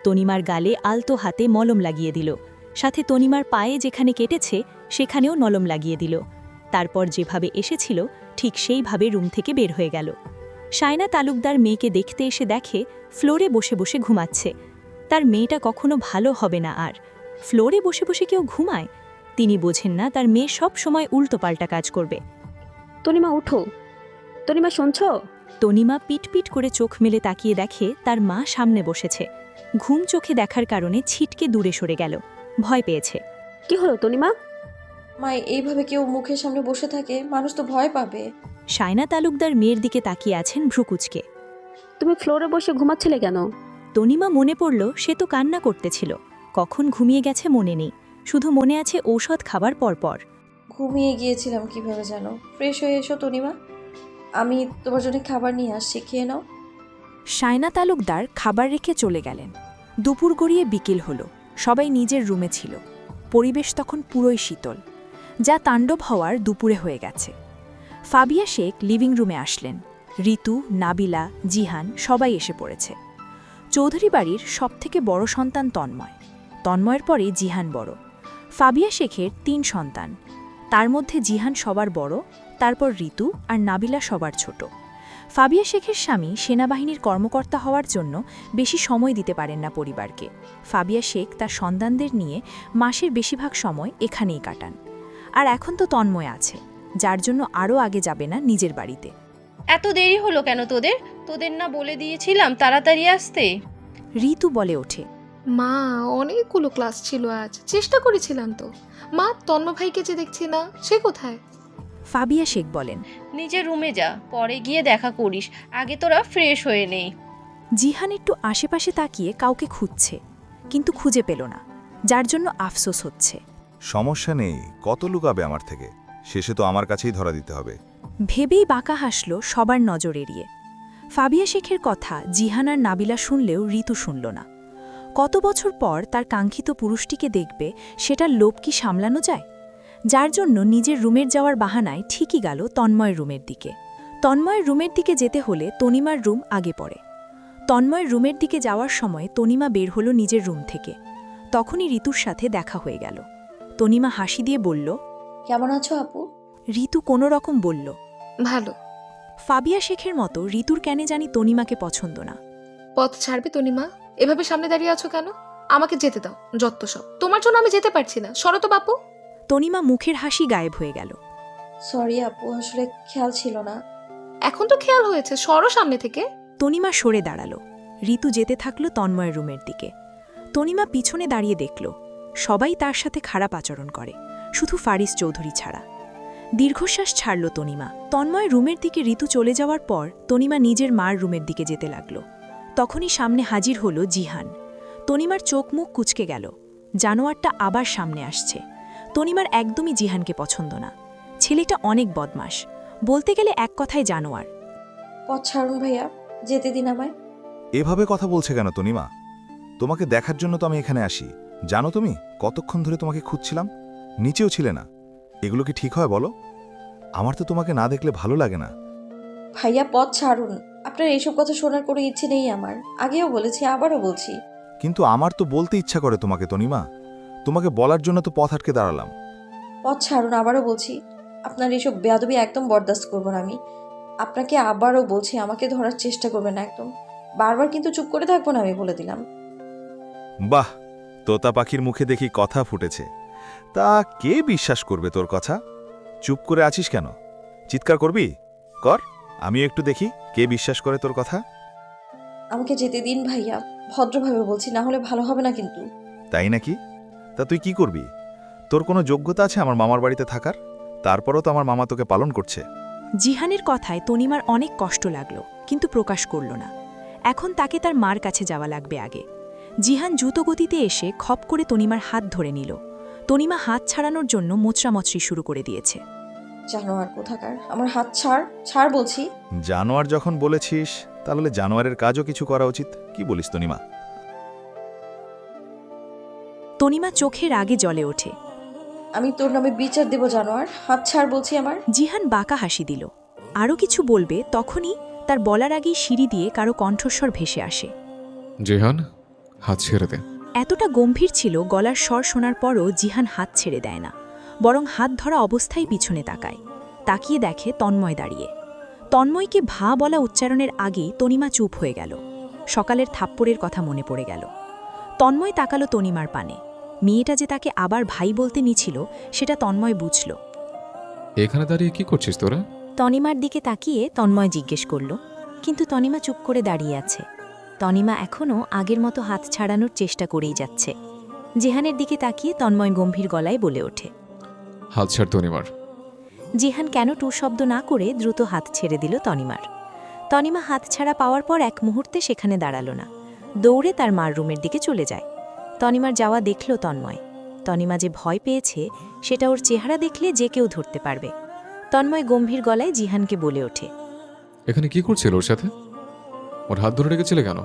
তনিমার গালে আলতো হাতে মলম লাগিয়ে দিল, সাথে তনিমার পায়ে যেখানে কেটেছে সেখানেও মলম লাগিয়ে দিল। তারপর যেভাবে এসেছিল ঠিক সেইভাবে রুম থেকে বের হয়ে গেল। শায়না তালুকদার মেয়েকে দেখতে এসে দেখে ফ্লোরে বসে বসে ঘুমাচ্ছে। তার মেয়েটা কখনো ভালো হবে না আর। ফ্লোরে বসে বসে কেউ ঘুমায়? তিনি বোঝেন না তার মেয়ে সব সময় উল্টোপাল্টা কাজ করবে। তনিমা উঠো, তনিমা শুনছো? তনিমা পিটপিট করে চোখ মেলে তাকিয়ে দেখে তার মা সামনে বসেছে। ঘুম চোখে দেখার কারণে ছিটকে দূরে সরে গেল, ভয় পেয়েছে। কি হলো তনিমা? মা, এইভাবে কেউ মুখের সামনে বসে থাকে মানুষ তো ভয় পাবে। শায়না তালুকদার মেয়ের দিকে তাকিয়ে আছেন ভ্রুকুচকে। তুমি ফ্লোরে বসে ঘুমাচ্ছিলে কেন? তনিমা মনে পড়ল সে তো কান্না করতেছিল, কখন ঘুমিয়ে গেছে মনে নেই, শুধু মনে আছে ঔষধ খাবার পরপর। ঘুমিয়ে গিয়েছিলাম কিভাবে জানো? ফ্রেশ হয়ে এসো তনিমা, আমি তোমার জন্য খাবার নিয়ে আসছি, খেয়ে নাও। শায়না তালুকদার খাবার রেখে চলে গেলেন। দুপুর গড়িয়ে বিকেল হলো, সবাই নিজের রুমে ছিল। পরিবেশ তখন পুরোই শীতল, যা তাণ্ডব হওয়ার দুপুরে হয়ে গেছে। ফাবিয়া শেখ লিভিং রুমে আসলেন। ঋতু, নাবিলা, জিহান সবাই এসে পড়েছে। চৌধুরী বাড়ির সবথেকে বড় সন্তান তন্ময়। তন্ময়ের পরে জিহান বড়। ফাবিয়া শেখের ৩ সন্তান, তার মধ্যে জিহান সবার বড়, তারপর ঋতু আর নাবিলা সবার ছোট। ফাবিয়া শেখের স্বামী সেনাবাহিনীর কর্মকর্তা হওয়ার জন্য বেশি সময় দিতে পারেন না পরিবারকে। ফাবিয়া শেখ তার সন্তানদের নিয়ে মাসের বেশিরভাগ সময় এখানেই কাটান। আর এখন তো তন্ময় আছে, যার জন্য আরও আগে যাবে না নিজের বাড়িতে। এত দেরি হলো কেন তোদের? তোদের না বলে দিয়েছিলাম তাড়াতাড়ি আসতে? ঋতু বলে ওঠে, মা, অনেকগুলো ক্লাস ছিল আজ, চেষ্টা করেছিলাম তো। মা, তন্ময় ভাইকে যে দেখছি না, সে কোথায়? ফাবিয়া শেখ বলেন, নিজের রুমে যা, পরে গিয়ে দেখা করিস, আগে তোরা ফ্রেশ হয়ে নেই। জিহান একটু আশেপাশে তাকিয়ে কাউকে খুঁজছে, কিন্তু খুঁজে পেল না, যার জন্য আফসোস হচ্ছে। সমস্যা নেই, কত লুকাবে আমার থেকে, শেষে তো আমার কাছেই ধরা দিতে হবে। ভেবেই বাঁকা হাসল সবার নজর এড়িয়ে। ফাবিয়া শেখের কথা জিহান আর নাবিলা শুনলেও ঋতু শুনল না। কত বছর পর তার কাঙ্ক্ষিত পুরুষটিকে দেখবে, সেটার লোভ কি সামলানো যায়? যার জন্য নিজের রুমের যাওয়ার বাহানায় ঠিকই গেল তন্ময়ের রুমের দিকে। তন্ময়ের রুমের দিকে যেতে হলে তনিমার রুম আগে পড়ে। তন্ময়ের রুমের দিকে যাওয়ার সময় তনিমা বের হলো নিজের রুম থেকে। তখনই ঋতুর সাথে দেখা হয়ে গেল। তনিমা হাসি দিয়ে বলল, কেমন আছো আপু? ঋতু কোনো রকম বলল। ভালো। ফাবিয়া শেখের মতো ঋতুর কেনে জানি তনিমাকে পছন্দ না। পথ ছাড়বে তনিমা? এভাবে সামনে দাঁড়িয়ে আছো কেন? আমাকে যেতে দাও, যত সব। তোমার জন্য আমি যেতে পারছি না, সরো তো বাপু। তনিমা মুখের হাসি গায়েব হয়ে গেল। সরি আপু, আসলে খেয়াল ছিল না। এখন তো খেয়াল হয়েছে, সরো সামনে থেকে। তনিমা সরে দাঁড়ালো। ঋতু যেতে থাকলো তন্ময়ের রুমের দিকে। তনিমা পিছনে দাঁড়িয়ে দেখল সবাই তার সাথে খারাপ আচরণ করে, শুধু ফারিস চৌধুরী ছাড়া। দীর্ঘশ্বাস ছাড়ল তনিমা। তন্ময়ের রুমের দিকে ঋতু চলে যাওয়ার পর তনিমা নিজের মার রুমের দিকে যেতে লাগল। তখনই সামনে হাজির হল জিহান। তনিমার চোখ মুখ কুঁচকে গেল, জানোয়ারটা আবার সামনে আসছে। তনিমার একদমই জিহানকে পছন্দ না। ছেলেটা অনেক বদমাশ, বলতে গেলে এক কথায় জানোয়ার। পথ ছাড়ুন ভাইয়া, যেতে দিন আমায়। এভাবে কথা বলছে কেন তনিমা? তোমাকে দেখার জন্য তো আমি এখানে আসি। জানো তুমি কতক্ষণ ধরে তোমাকে খুঁজছিলাম? নিচেও ছিলে না। এগুলো কি ঠিক হয় বলো? আমার তো তোমাকে না দেখলে ভালো লাগে না। ভাইয়া পথ ছাড়ুন, আপনার এইসব কথা শোনার কোনো ইচ্ছে নেই আমার। আগেও বলেছি, আবারও বলছি। কিন্তু আমার তো বলতে ইচ্ছা করে তোমাকে তনিমা। তোমাকে বলার জন্য তো পথ আটকে দাঁড়ালাম। পথ ছাড়ুন, আবারও বলছি। আপনার এইসব বেয়াদবি একদম বরদাস্ত করব না আমি। আপনাকে আবারও বলছি, আমাকে ধরার চেষ্টা করবেন না একদম। বারবার কিন্তু চুপ করে থাকবো না, আমি বলে দিলাম। বাহ, তোতা পাখির মুখে দেখি কথা ফুটেছে। তা কে বিশ্বাস করবে তোর কথা? চুপ করে আছিস কেন? চিৎকার করবি? কর, আমিও একটু দেখি কে বিশ্বাস করে তোর কথা। আমাকে যেতে দিন ভাইয়া, ভদ্রভাবে বলছি, না হলে ভালো হবে না কিন্তু। তাই নাকি? তা তুই কি করবি? তোর কোনো যোগ্যতা আছে আমার মামার বাড়িতে থাকার? তারপরও তো আমার মামা তোকে পালন করছে। জিহানের কথায় তনিমার অনেক কষ্ট লাগল, কিন্তু প্রকাশ করল না। এখন তাকে তার মার কাছে যাওয়া লাগবে আগে। জিহান দ্রুতগতিতে এসে খপ করে তনিমার হাত ধরে নিল। তনিমা হাত ছাড়ানোর জন্য মোচড়ামচড়ি শুরু করে দিয়েছে। জানোয়ার কোথাকার, আমার হাত ছাড়, ছাড় বলছি। জানোয়ার যখন বলেছিস তাহলে জানোয়ারের কাজও কিছু করা উচিত। কি বলিস তনিমা? তনিমা চোখের আগে জ্বলে ওঠে। আমি তোর নামে বিচার দেব জানোয়ার, হাত ছাড় বলছি আমার। জিহান বাঁকা হাসি দিল। আরও কিছু বলবে, তখনই তার বলার আগেই সিঁড়ি দিয়ে কারো কণ্ঠস্বর ভেসে আসে। জেহান, হাত ছেড়ে দে। এতটা গম্ভীর ছিল, গলার স্বর শোনার পরও জিহান হাত ছেড়ে দেয় না, বরং হাত ধরা অবস্থায় পিছনে তাকায়। তাকিয়ে দেখে তন্ময় দাঁড়িয়ে। তন্ময়কে ভা বলা উচ্চারণের আগেই তনিমা চুপ হয়ে গেল। সকালের থাপ্পড়ের কথা মনে পড়ে গেল। তন্ময় তাকালো তনিমার পানে। মেয়েটা যে তাকে আবার ভাই বলতে নিছিল সেটা তন্ময় বুঝল। এখানে দাঁড়িয়ে কি করছিস তোরা? তনিমার দিকে তাকিয়ে তন্ময় জিজ্ঞেস করল, কিন্তু তনিমা চুপ করে দাঁড়িয়ে আছে। তনিমা এখনও আগের মতো হাত ছাড়ানোর চেষ্টা করেই যাচ্ছে। জিহানের দিকে তাকিয়ে তন্ময় গম্ভীর গলায় বলে ওঠে। হাত ছাড় তনিমার। জিহান কেন টু শব্দ না করে দ্রুত হাত ছেড়ে দিল তনিমার। তনিমা হাত ছাড়া পাওয়ার পর এক মুহূর্তে সেখানে দাঁড়ালো না, দৌড়ে তার মার রুমের দিকে চলে যায়। তনিমার যাওয়া দেখল তন্ময়। তনিমা যে ভয় পেয়েছে সেটা ওর চেহারা দেখলে যে কেউ ধরতে পারবে। তন্ময় গম্ভীর গলায় জিহানকে বলে ওঠে, এখানে কি করছিল ওর সাথে? ওর হাত ধরে রেখেছিলে কেন?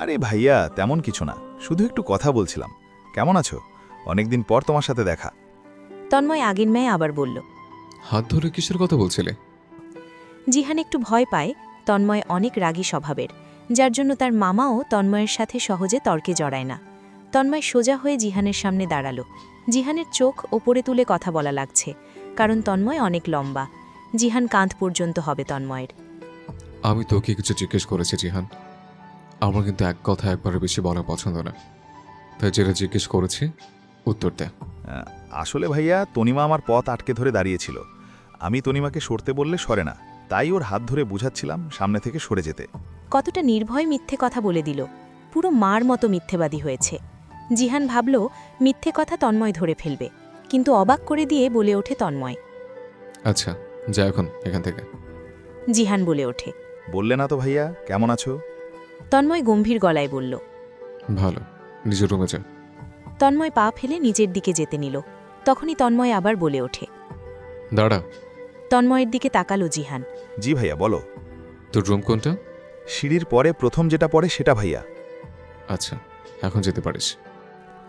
আরে ভাইয়া, তেমন কিছু না, শুধু একটু কথা বলছিলাম। কেমন আছো? অনেকদিন পর তোমার সাথে দেখা। তন্ময় আগের মেয়ে আবার বলল। হাত ধরে কিসের কথা বলছিলে? জিহান একটু ভয় পায়। তন্ময় অনেক রাগী স্বভাবের, যার জন্য তার মামাও তন্ময়ের সাথে সহজে তর্কে জড়ায় না। তন্ময় সোজা হয়ে জিহানের সামনে দাঁড়ালো। জিহানের চোখ ওপরে তুলে কথা বলা লাগছে, কারণ তন্ময় অনেক লম্বা। জিহান কাঁধ পর্যন্ত হবে তন্ময়ের। আমি তোকে কিছু জিজ্ঞেস করেছি জিহান। আমার কিন্তু এক কথা একবারের বেশি বলা পছন্দ না, তাই যেটা জিজ্ঞেস করেছি উত্তর দে। আসলে ভাইয়া, তনিমা আমার পথ আটকে ধরে দাঁড়িয়েছিল। আমি তনিমাকে সরতে বললে সরে না, তাই ওর হাত ধরে বুঝাচ্ছিলাম সামনে থেকে সরে যেতে। কতটা নির্ভয় মিথ্যে কথা বলে দিল, পুরো মার মতো মিথ্যেবাদী হয়েছে। জিহান ভাবল মিথ্যে কথা তন্ময় ধরে ফেলবে, কিন্তু অবাক করে দিয়ে বলে ওঠে তন্ময়। আচ্ছা, যা এখন এখান থেকে। জিহান বলে ওঠে। বললে না তো ভাইয়া, কেমন আছো? তন্ময় গম্ভীর গলায় বলল। ভালো, নিজের রুমে যা। তন্ময় পা ফেলে নিজের দিকে যেতে নিল। তখনই তন্ময় আবার বলে ওঠে। দাঁড়া। তন্ময়ের দিকে তাকালো জিহান। জি ভাইয়া, বলো। তোর রুম কোনটা? সিঁড়ির পরে প্রথম যেটা পড়ে সেটা ভাইয়া। আচ্ছা, এখন যেতে পারিস।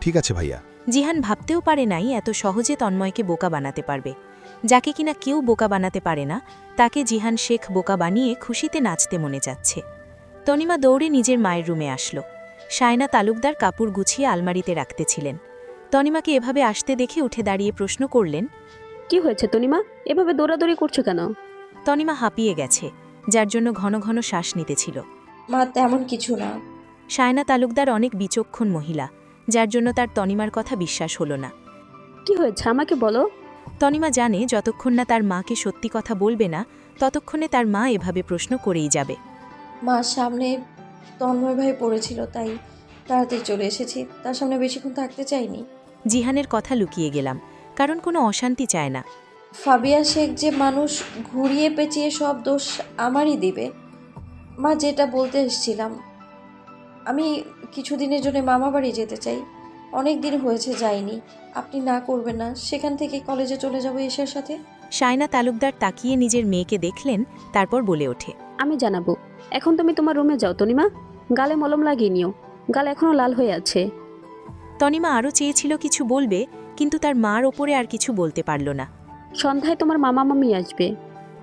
ঠিক আছে ভাইয়া। জিহান ভাবতেও পারে নাই এত সহজে তন্ময়কে বোকা বানাতে পারবে। যাকে কিনা কেউ বোকা বানাতে পারে না, তাকে জিহান শেখ বোকা বানিয়ে খুশিতে নাচতে মনে যাচ্ছে। তনিমা দৌড়ে নিজের মায়ের রুমে আসলো। সায়না তালুকদার কাপড় গুছিয়ে আলমারিতে রাখতেছিলেন। তনিমাকে এভাবে আসতে দেখে উঠে দাঁড়িয়ে প্রশ্ন করলেন, কি হয়েছে তনিমা, এভাবে দৌড়াদৌড়ি করছো কেন? তনিমা হাঁপিয়ে গেছে, যার জন্য ঘন ঘন শ্বাস নিতেছিল। মা, তেমন কিছু না। সায়না তালুকদার অনেক বিচক্ষণ মহিলা, যার জন্য তার তনিমার কথা বিশ্বাস হলো না। কি হয়েছে আমাকে বলো। তনিমা জানে যতক্ষণ না তার মাকে সত্যি কথা বলবে না, ততক্ষণে তার মা এভাবে প্রশ্ন করেই যাবে। মা, সামনে তন্ময় ভাই পড়েছিল, তাই তাড়াতাড়ি চলে এসেছি। তার সামনে বেশিক্ষণ থাকতে চাইনি। জিহানের কথা লুকিয়ে গেলাম, কারণ কোনো অশান্তি চায় না। ফাবিয়া শেখ যে মানুষ, ঘুরিয়ে পেঁচিয়ে সব দোষ আমারই দিবে। মা, যেটা বলতে এসেছিলাম, আমি কিছুদিনের জন্য মামা বাড়ি যেতে চাই। অনেক দিন হয়েছে যাইনি। আপনি না করবেন না? সেখান থেকে কলেজে চলে যাবো এশার সাথে। সায়না তালুকদার তাকিয়ে নিজের মেয়েকে দেখলেন, তারপর বলে ওঠে। আমি জানাবো। এখন তুমি তোমার রুমে যাও তনিমা, গালে মলম লাগিয়ে নিও, গাল এখনো লাল হয়ে আছে। তনিমা আরও চেয়েছিল কিছু বলবে, কিন্তু তার মার ওপরে আর কিছু বলতে পারল না। সন্ধ্যায় তোমার মামা মামি আসবে।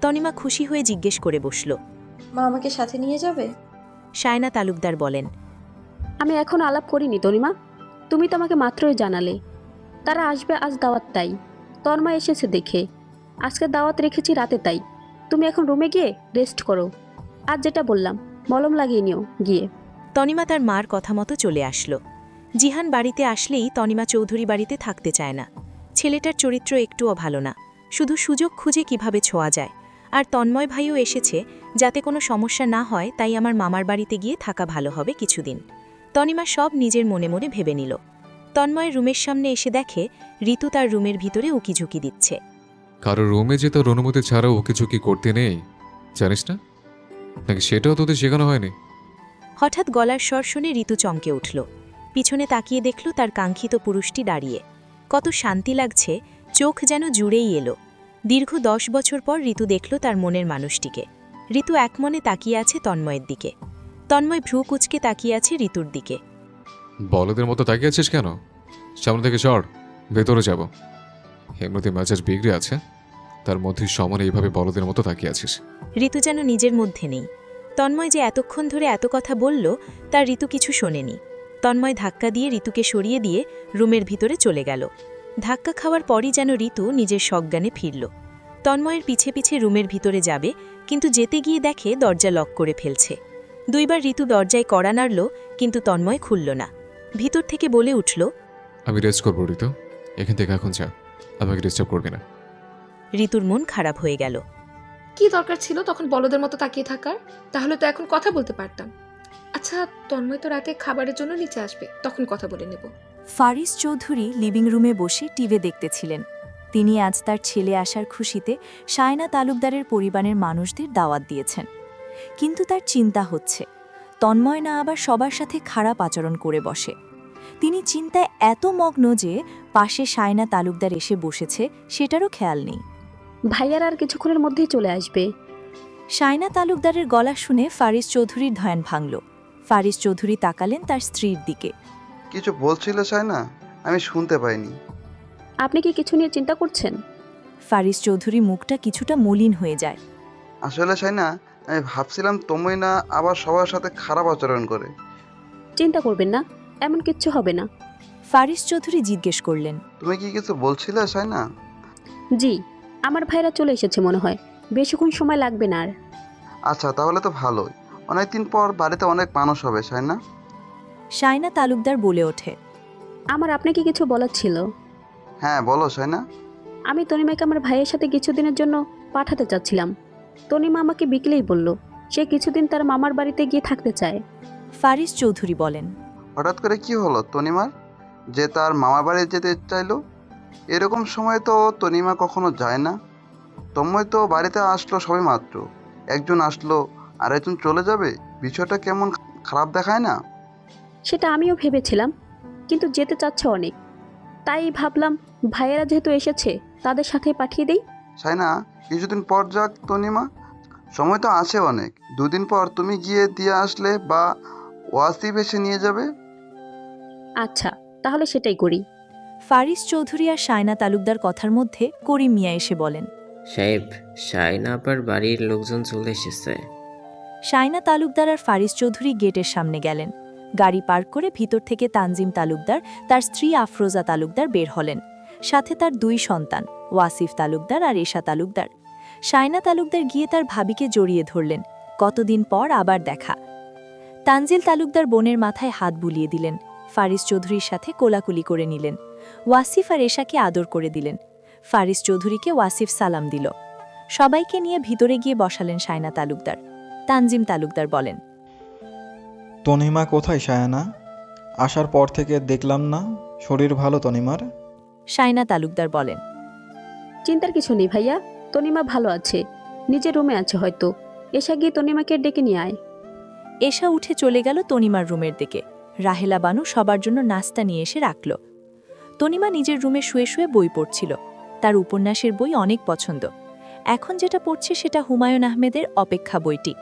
তনিমা খুশি হয়ে জিজ্ঞেস করে বসল। মা আমাকে সাথে নিয়ে যাবে? সায়না তালুকদার বলেন। আমি এখন আলাপ করিনি তনিমা, তুমি তো আমাকে মাত্রই জানালে। তারা আসবে আজ দাওয়াত, তাই তন্ময় এসেছে দেখে আজকে দাওয়াত রেখেছি রাতে, তাই তুমি এখন রুমে গিয়ে রেস্ট করো। আজ যেটা বললাম মলম লাগিয়ে নিও গিয়ে। তনিমা তার মার কথা মতো চলে আসলো। জিহান বাড়িতে আসলেই তনিমা চৌধুরী বাড়িতে থাকতে চায় না। ছেলেটার চরিত্র একটুও ভালো না, শুধু সুযোগ খুঁজে কিভাবে ছোঁয়া যায়। আর তন্ময় ভাইও এসেছে, যাতে কোনো সমস্যা না হয়, তাই আমার মামার বাড়িতে গিয়ে থাকা ভালো হবে কিছুদিন। তনিমা সব নিজের মনে মনে ভেবে নিল। তন্ময়ের রুমের সামনে এসে দেখে ঋতু তার রুমের ভিতরে উকিঝুঁকি দিচ্ছে। কারো রুমে যে তার অনুমতি ছাড়া উকিঝুঁকি করতে নেই, জানিস না? নাকি সেটাও তোদের শেখানো হয়নি? হঠাৎ গলার স্বর শুনে ঋতু চমকে উঠল। পিছনে তাকিয়ে দেখল তার কাঙ্ক্ষিত পুরুষটি দাঁড়িয়ে। কত শান্তি লাগছে, চোখ যেন জুড়েই এলো। দীর্ঘ 10 বছর পর ঋতু দেখল তার মনের মানুষটিকে। ঋতু একমনে তাকিয়ে আছে তন্ময়ের দিকে। তন্ময় ভ্রু কুচকে তাকিয়ে আছে ঋতুর দিকে। বলদের মতো তাকিয়ে আছিস কেন? সামনে থেকে সর, ভেতরে যাব। এমনিতে মেজাজ বিগড়ে আছে, তার মধ্যে সমান এইভাবে বলদের মতো তাকিয়ে আছিস। ঋতু যেন নিজের মধ্যে নেই। তন্ময় যে এতক্ষণ ধরে এত কথা বলল তার ঋতু কিছু শোনেনি। তন্ময় ধাক্কা দিয়ে ঋতুকে সরিয়ে দিয়ে রুমের ভিতরে চলে গেল। ধাক্কা খাওয়ার পরই যেন ঋতু নিজের সজ্ঞানে ফিরল। তন্ময়ের পিছে পিছে রুমের ভিতরে যাবে, কিন্তু যেতে গিয়ে দেখে দরজা লক করে ফেলছে। 2 বার ঋতু দরজায় কড়া নাড়ল, কিন্তু তন্ময় খুলল না। ভিতর থেকে বলে উঠল, আমি রেস্ট করবো ঋতু, এখান থেকে এখন যা, আমাকে ডিস্টার্ব করবি না। ঋতুর মন খারাপ হয়ে গেল। কি দরকার ছিল তখন বলদের মতো তাকিয়ে থাকার? তাহলে তো এখন কথা বলতে পারতাম। আচ্ছা, তন্ময় তো রাতে খাবারের জন্য নিচে আসবে, তখন কথা বলে নেব। ফারিস চৌধুরী লিভিং রুমে বসে টিভি দেখতেছিলেন। তিনি আজ তার ছেলে আসার খুশিতে শায়না তালুকদারের পরিবারের মানুষদের দাওয়াত দিয়েছেন। কিন্তু তার চিন্তা হচ্ছে, তন্ময় না আবার সবার সাথে খারাপ আচরণ করে বসে। তিনি চিন্তায় এত মগ্ন যে পাশে শায়না তালুকদার এসে বসেছে সেটারও খেয়াল নেই। ভাইয়ার আর কিছুক্ষণের মধ্যেই চলে আসবে। শায়না তালুকদারের গলা শুনে ফারিস চৌধুরীর ধ্যান ভাঙল। ফারিস চৌধুরী তাকালেন তার স্ত্রীর দিকে। কিছু বলছিলে সাইনা? আমি শুনতে পাইনি। আপনি কি কিছু নিয়ে চিন্তা করছেন? ফারিস চৌধুরী মুখটা কিছুটা মলিন হয়ে যায়। আসলে সাইনা, আমি ভাবছিলাম তুমি না আবার সবার সাথে খারাপ আচরণ করে। চিন্তা করবেন না, এমন কিচ্ছু হবে না। ফারিস চৌধুরী জিজ্ঞেস করলেন, তুমি কি কিছু বলছিলে সাইনা? জি, আমার ভাইরা চলে এসেছে মনে হয়, বেশিক্ষণ সময় লাগবে না আর। আচ্ছা, তাহলে তো ভালোই। অনেকদিন পর বাড়িতে অনেক মানুষ হবে সাইনা। শায়না তালুকদার বলে ওঠে। আমার আপনাকে কিছু বলার ছিল। হ্যাঁ, বলো সাইনা। আমি তনিমাকে আমার ভাইয়ের সাথে কিছুদিনের জন্য পাঠাতে চাচ্ছিলাম। তনিমা আমাকে বিকেলেই বলল সে কিছুদিন তার মামার বাড়িতে গিয়ে থাকতে চায়। ফারিস চৌধুরী বলেন, হঠাৎ করে কি হলো তনিমার যে তার মামার বাড়ি যেতে চাইলো? এরকম সময় তো তনিমা কখনো যায় না। তন্ময় তো বাড়িতে আসলো সবে মাত্র, একজন আসলো আর একজন চলে যাবে, বিষয়টা কেমন খারাপ দেখায় না? সেটা আমিও ভেবেছিলাম, কিন্তু যেতে চাচ্ছে অনেক, তাই ভাবলাম ভাইয়েরা যেহেতু এসেছে তাদের সাথে পাঠিয়ে দেই। সাইনা, কিছুদিন পর যাক তনিমা, সময় তো আছে অনেক। 2 দিন পর তুমি গিয়ে দিয়ে আসলে বা ওয়াসিফ এসে নিয়ে যাবে। আচ্ছা, তাহলে সেটাই করি। ফারিস চৌধুরী আর শায়না তালুকদার কথার মধ্যে করিম মিয়া এসে বলেন, সাহেব, শায়না আপার বাড়ির লোকজন চলে এসেছে। শায়না তালুকদার আর ফারিস চৌধুরী গেটের সামনে গেলেন। গাড়ি পার্ক করে ভিতর থেকে তানজিম তালুকদার, তার স্ত্রী আফরোজা তালুকদার বের হলেন, সাথে তার 2 সন্তান ওয়াসিফ তালুকদার আর এশা তালুকদার। শায়না তালুকদার গিয়ে তার ভাবিকে জড়িয়ে ধরলেন। কতদিন পর আবার দেখা। তানজিল তালুকদার বোনের মাথায় হাত বুলিয়ে দিলেন, ফারিস চৌধুরীর সাথে কোলাকুলি করে নিলেন। ওয়াসিফ আর এশাকে আদর করে দিলেন। ফারিস চৌধুরীকে ওয়াসিফ সালাম দিল। সবাইকে নিয়ে ভিতরে গিয়ে বসালেন শায়না তালুকদার। তানজিম তালুকদার বলেন, তনিমা কোথায় শায়ানা? আসার পর থেকে দেখলাম না। শরীর ভালো তনিমার? শায়না তালুকদার বলেন, চিন্তার কিছু নেই ভাইয়া, তনিমা ভালো আছে, নিজের রুমে আছে হয়তো। এসা গিয়ে তনিমাকে ডেকে নিয়ে আয়। এশা উঠে চলে গেল তনিমার রুমের দিকে। রাহেলা বানু সবার জন্য নাস্তা নিয়ে এসে রাখল। তনিমা নিজের রুমে শুয়ে শুয়ে বই পড়ছিল। তার উপন্যাসের বই অনেক পছন্দ। এখন যেটা পড়ছে সেটা হুমায়ুন আহমেদের অপেক্ষা বইটি।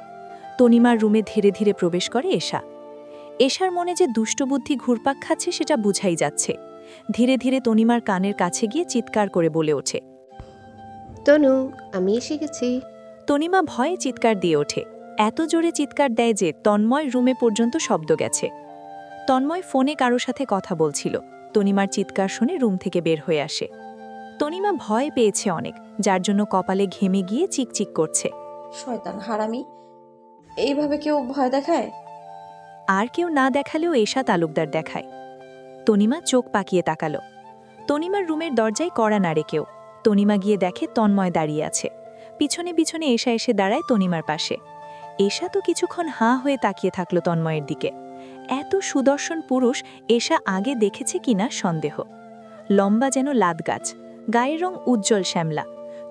তনিমার রুমে ধীরে ধীরে প্রবেশ করে এশা। এশার মনে যে দুষ্টবুদ্ধি ঘুরপাক খাচ্ছে সেটা বুঝাই যাচ্ছে। ধীরে ধীরে তনিমার কানের কাছে গিয়ে চিৎকার করে বলে ওঠে, তনু, আমি এসে গেছি। তনিমা ভয়ে চিৎকার দিয়ে ওঠে। এত জোরে চিৎকার দেয় যে তন্ময় রুমে পর্যন্ত শব্দ গেছে। তন্ময় ফোনে কারো সাথে কথা বলছিল। তনিমার চিৎকার শুনে রুম থেকে বের হয়ে আসে। তনিমা ভয় পেয়েছে অনেক, যার জন্য কপালে ঘেমে গিয়ে চিকচিক করছে। শয়তান হারামি, এইভাবে কেউ ভয় দেখায়? আর কেউ না দেখালেও এশা তালুকদার দেখায়। তনিমা চোখ পাকিয়ে তাকালো। তনিমার রুমের দরজায় কড়া নাড়ে কেউ। তনিমা গিয়ে দেখে তন্ময় দাঁড়িয়ে আছে। পিছনে পিছনে এশা এসে দাঁড়ায় তনিমার পাশে। এশা তো কিছুক্ষণ হাঁ হয়ে তাকিয়ে থাকলো তন্ময়ের দিকে। এত সুদর্শন পুরুষ এশা আগে দেখেছে কিনা সন্দেহ। লম্বা যেন লাদ গাছ, গায়ের রং উজ্জ্বল শ্যামলা,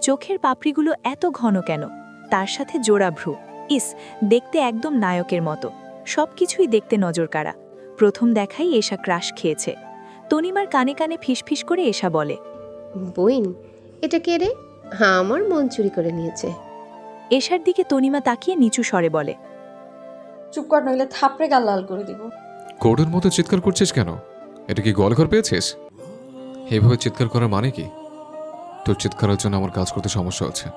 চোখের পাপড়িগুলো এত ঘন কেন, তার সাথে জোড়া ভ্রু। ইস, দেখতে একদম নায়কের মতো। সবকিছুই দেখতে নজর কাড়া। প্রথম দেখাই এশা ক্রাশ খেয়েছে। তনিমার কানে কানে ফিসফিস করে এশা বলে, বইন, এটা কে রে? হ্যাঁ, আমার মন চুরি করে নিয়েছে। এশার দিকে তনিমা তাকিয়ে নিচু স্বরে বলে, চুপ কর, নইলে থাপড়ে গাল লাল করে দিব। কোডের মতো চিৎকার করছিস কেন? এটা কি গলঘর পেয়েছিস? এইভাবে চিৎকার করার মানে কি? তোর চিৎকারের জন্য আমার কাজ করতে সমস্যা হচ্ছে।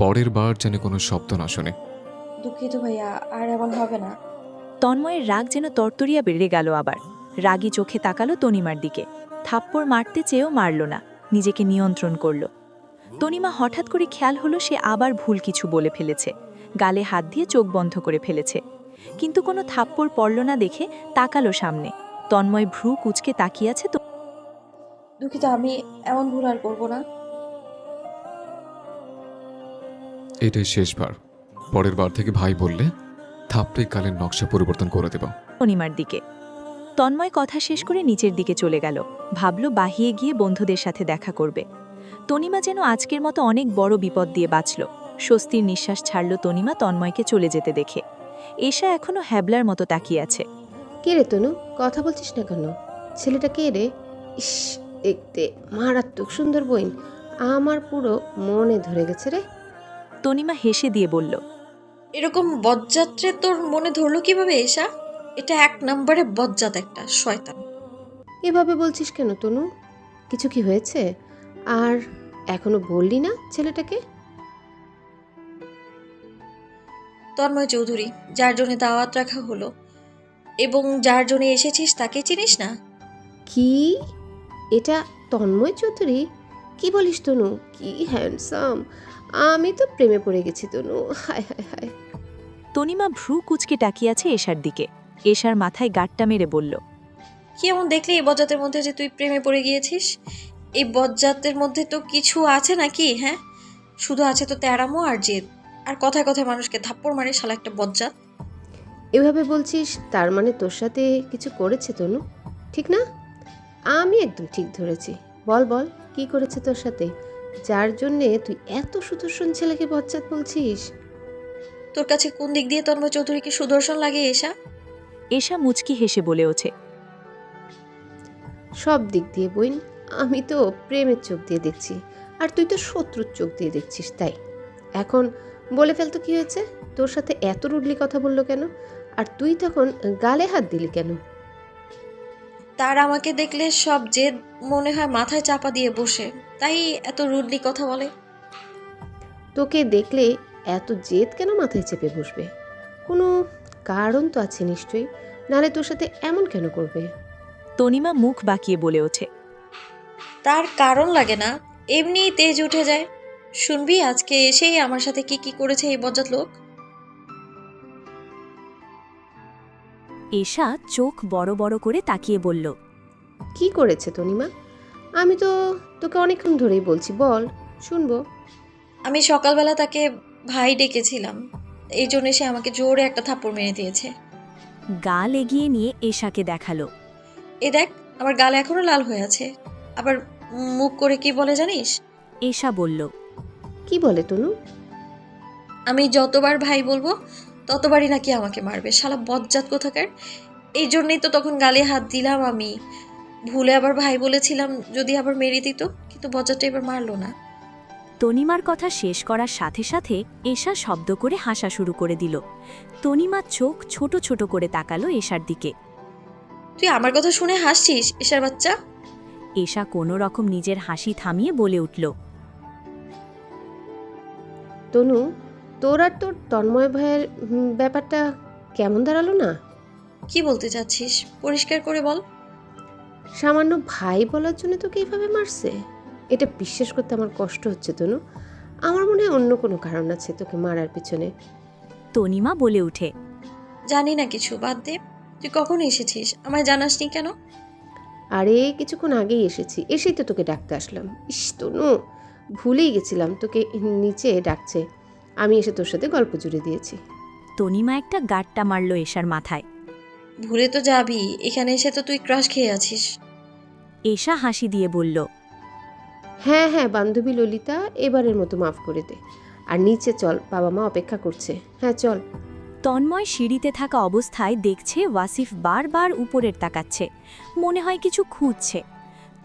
পরের বার যেন কোনো শব্দ না শুনে। দুঃখিত ভাইয়া, আর এমন হবে না। তন্ময়ের রাগ যেন তরতরিয়া বেড়ে গেল আবার। রাগী চোখে তাকালো তনিমার দিকে। থাপ্পড় মারতে চেয়েও মারল না, নিজেকে নিয়ন্ত্রণ করল। তনিমা হঠাৎ করে খেয়াল হলো সে আবার ভুল কিছু বলে ফেলেছে। গালে হাত দিয়ে চোখ বন্ধ করে ফেলেছে। কিন্তু কোনো থাপ্পড় পড়ল না দেখে তাকালো সামনে। তন্ময় ভ্রু কুঁচকে তাকিয়ে আছে তো। দুঃখিত, আমি এমন ভুল আর করবো না। এটাই শেষবার। পরের বার থেকে ভাই বললে থাপড়ে গালের নকশা পরিবর্তন করে দেব। তনিমার দিকে। তন্ময় কথা শেষ করে নিচের দিকে চলে গেল। ভাবল বাহিয়ে গিয়ে বন্ধুদের সাথে দেখা করবে। তনিমা যেন আজকের মতো অনেক বড় বিপদ দিয়ে বাঁচল। স্বস্তির নিঃশ্বাস ছাড়ল তনিমা তন্ময়কে চলে যেতে দেখে। এশা এখনো হ্যাবলার মতো তাকিয়ে আছে। কে রে তনু, কথা বলছিস না কেন? ছেলেটা কে রে? ইস, দেখতে মারাত্মক সুন্দর বইন, আমার পুরো মনে ধরে গেছে রে। তনিমা হেসে দিয়ে বলল, এরকম বজ্জাত্রে তোর মনে ধরলো কিভাবে এসা? এটা 1 নম্বরে বজ্জাত একটা শয়তান। এভাবে বলছিস কেন তনু? কিছু কি হয়েছে? আর এখনো বললি না ছেলেটাকে? তন্ময় চৌধুরী, যার জন্য দাওয়াত রাখা হলো এবং যার জন্য এসেছিস তাকে চিনিস না? কি? এটা তন্ময় চৌধুরী? কি বলিস তনু? কি হ্যান্ডসাম! আমি তো প্রেমে পড়ে গেছি তনু, হায় হায় হায়। তনিমা ভ্রু কুচকে তাকিয়ে আছে এশার দিকে। এশার মাথায় গাঁটটা মেরে বলল, কি এমন দেখলি এই বজ্জাতের মধ্যে যে তুই প্রেমে পড়ে গিয়েছিস? এই বজ্জাতের মধ্যে তো কিছু আছে নাকি? হ্যাঁ, শুধু আছে তো তেড়ামো আর জেদ, আর কথায় কথায় মানুষকে থাপ্পড় মারে শালা একটা বজ্জাত। এভাবে বলছিস তার মানে তোর সাথে কিছু করেছে তনু, ঠিক না? আমি একদম ঠিক ধরেছি। বল বল, কি করেছে তোর সাথে, যার জন্যে তুই এত সুদর্শন ছেলেকে বজ্জাত বলছিস? তোর কাছে কোন দিক দিয়ে তন্ময় চৌধুরীকে সুদর্শন লাগে এসা? এশা মুচকি হেসে বলে ওঠে, সব দিক দিয়ে বইন। আমি তো প্রেমের চোখ দিয়ে দেখছি, আর তুই তো শত্রুর চোখ দিয়ে দেখছিস। তাই এখন বলে ফেলতো কি হয়েছে? তোর সাথে এত রুডলি কথা বললো কেন? আর তুই তখন গালে হাত দিলি কেন? তার আমাকে দেখলে সব জেদ মনে হয় মাথায় চাপা দিয়ে বসে, তাই এত রুডলি কথা বলে। তোকে দেখলে এত জেদ কেন মাথায় চেপে বসবে? কোনো কারণ তো আছে নিশ্চয়ই, নাহলে তোর সাথে এমন কেন করবে? তনিমা মুখ বাঁকিয়ে বলে ওঠে, তার কারণ লাগে না, এমনিই তেজ উঠে যায়। শুনবি আজকে এসেই আমার সাথে কি কি করেছে এই বজ্জাত লোক? এশা চোখ বড় বড় করে তাকিয়ে বলল, কি করেছে তনিমা? আমি তো তোকে অনেকক্ষণ ধরেই বলছি, বল, শুনবো। আমি সকালবেলা তাকে ভাই ডেকেছিলাম, এই জন্য সে আমাকে জোরে একটা থাপ্পড় মেরে দিয়েছে। গাল এগিয়ে নিয়ে এশাকে দেখালো। এ দেখ, আমার গাল এখনো লাল হয়ে আছে। আবার মুখ করে কি বলে জানিস? এশা বলল, কি বলে তনু? আমি যতবার ভাই বলবো ততবারই নাকি আমাকে মারবে, শালা বজ্জাত কোথাকার। এই জন্যই তো তখন গালে হাত দিলাম। আমি ভুলে আবার ভাই বলেছিলাম, যদি আবার মেরে দিত, কিন্তু বজ্জাতটা এবার মারলো না। তনিমার কথা শেষ করার সাথে সাথে এশা শব্দ করে হাসা শুরু করে দিল। তনিমার চোখ ছোট ছোট করে তাকালো এশার দিকে। তুই আমার কথা শুনে হাসছিস এশার বাচ্চা? এশা কোনো রকম নিজের হাসি থামিয়ে বলে উঠল, তনু, তোর আর তোর তন্ময় ভাইয়ের ব্যাপারটা কেমন দাঁড়ালো না? কি বলতে চাচ্ছিস পরিষ্কার করে বল। সামান্য ভাই বলার জন্য তোকে এইভাবে মারছে? এটা বিশ্বাস করতে আমার কষ্ট হচ্ছে তনু। আমার মনে হয় অন্য কোনো কারণ আছে তোকে মারার পিছনে। তনিমা বলে উঠে, জানি না কিছু, বাদ দে। তুই কখন এসেছিস, আমায় জানাসনি কেন? আরে কিছুক্ষণ আগেই এসেছি, এসেই তো তোকে ডাকতে আসলাম। ইস তনু, ভুলেই গেছিলাম তোকে নিচে ডাকছে। আমি এসে তোর সাথে গল্প জুড়ে দিয়েছি। তনিমা একটা গাঁটটা মারল এশার মাথায়। ভুলে তো যাবি, এখানে এসে তো তুই ক্রাশ খেয়ে আছিস। এশা হাসি দিয়ে বলল, হ্যাঁ হ্যাঁ বান্ধবী ললিতা, এবারের মতো মাফ করে দে। আর নিচে চল, বাবা মা অপেক্ষা করছে। হ্যাঁ চল। তন্ময় সিঁড়িতে থাকা অবস্থায় দেখছে ওয়াসিফ বারবার উপরের তাকাচ্ছে, মনে হয় কিছু খুঁজছে।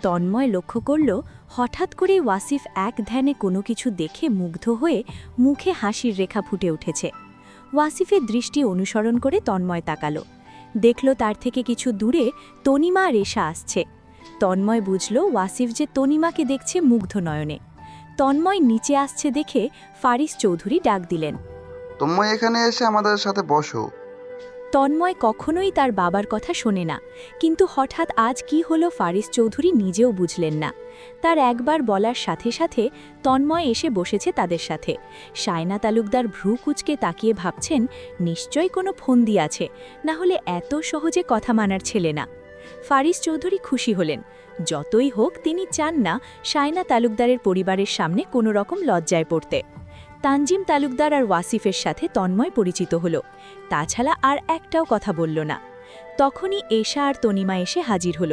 তন্ময় লক্ষ্য করল হঠাৎ করে ওয়াসিফ এক ধ্যানে কোনো কিছু দেখে মুগ্ধ হয়ে মুখে হাসির রেখা ফুটে উঠেছে। ওয়াসিফের দৃষ্টি অনুসরণ করে তন্ময় তাকালো, দেখল তার থেকে কিছু দূরে তনিমা আর এশা আসছে। তন্ময় বুঝল ওয়াসিফ যে তনিমাকে দেখছে মুগ্ধ নয়নে। তন্ময় নিচে আসছে দেখে ফারিস চৌধুরী ডাক দিলেন, তন্ময় এখানে এসে আমাদের সাথে বসো। তন্ময় কখনোই তার বাবার কথা শোনে না, কিন্তু হঠাৎ আজ কি হলো ফারিস চৌধুরী নিজেও বুঝলেন না। তার একবার বলার সাথে সাথে তন্ময় এসে বসেছে তাদের সাথে। সায়না তালুকদার ভ্রু কুচকে তাকিয়ে ভাবছেন নিশ্চয়ই কোনো ফন্দি আছে, না হলে এত সহজে কথা মানার ছেলে না। ফারিস চৌধুরী খুশি হলেন। যতই হোক তিনি চান না সায়না তালুকদারের পরিবারের সামনে কোনো রকম লজ্জায় পড়তে। তানজিম তালুকদার আর ওয়াসিফের সাথে তন্ময় পরিচিত হল, তাছাড়া আর একটাও কথা বলল না। তখনই এশা আর তনিমা এসে হাজির হল।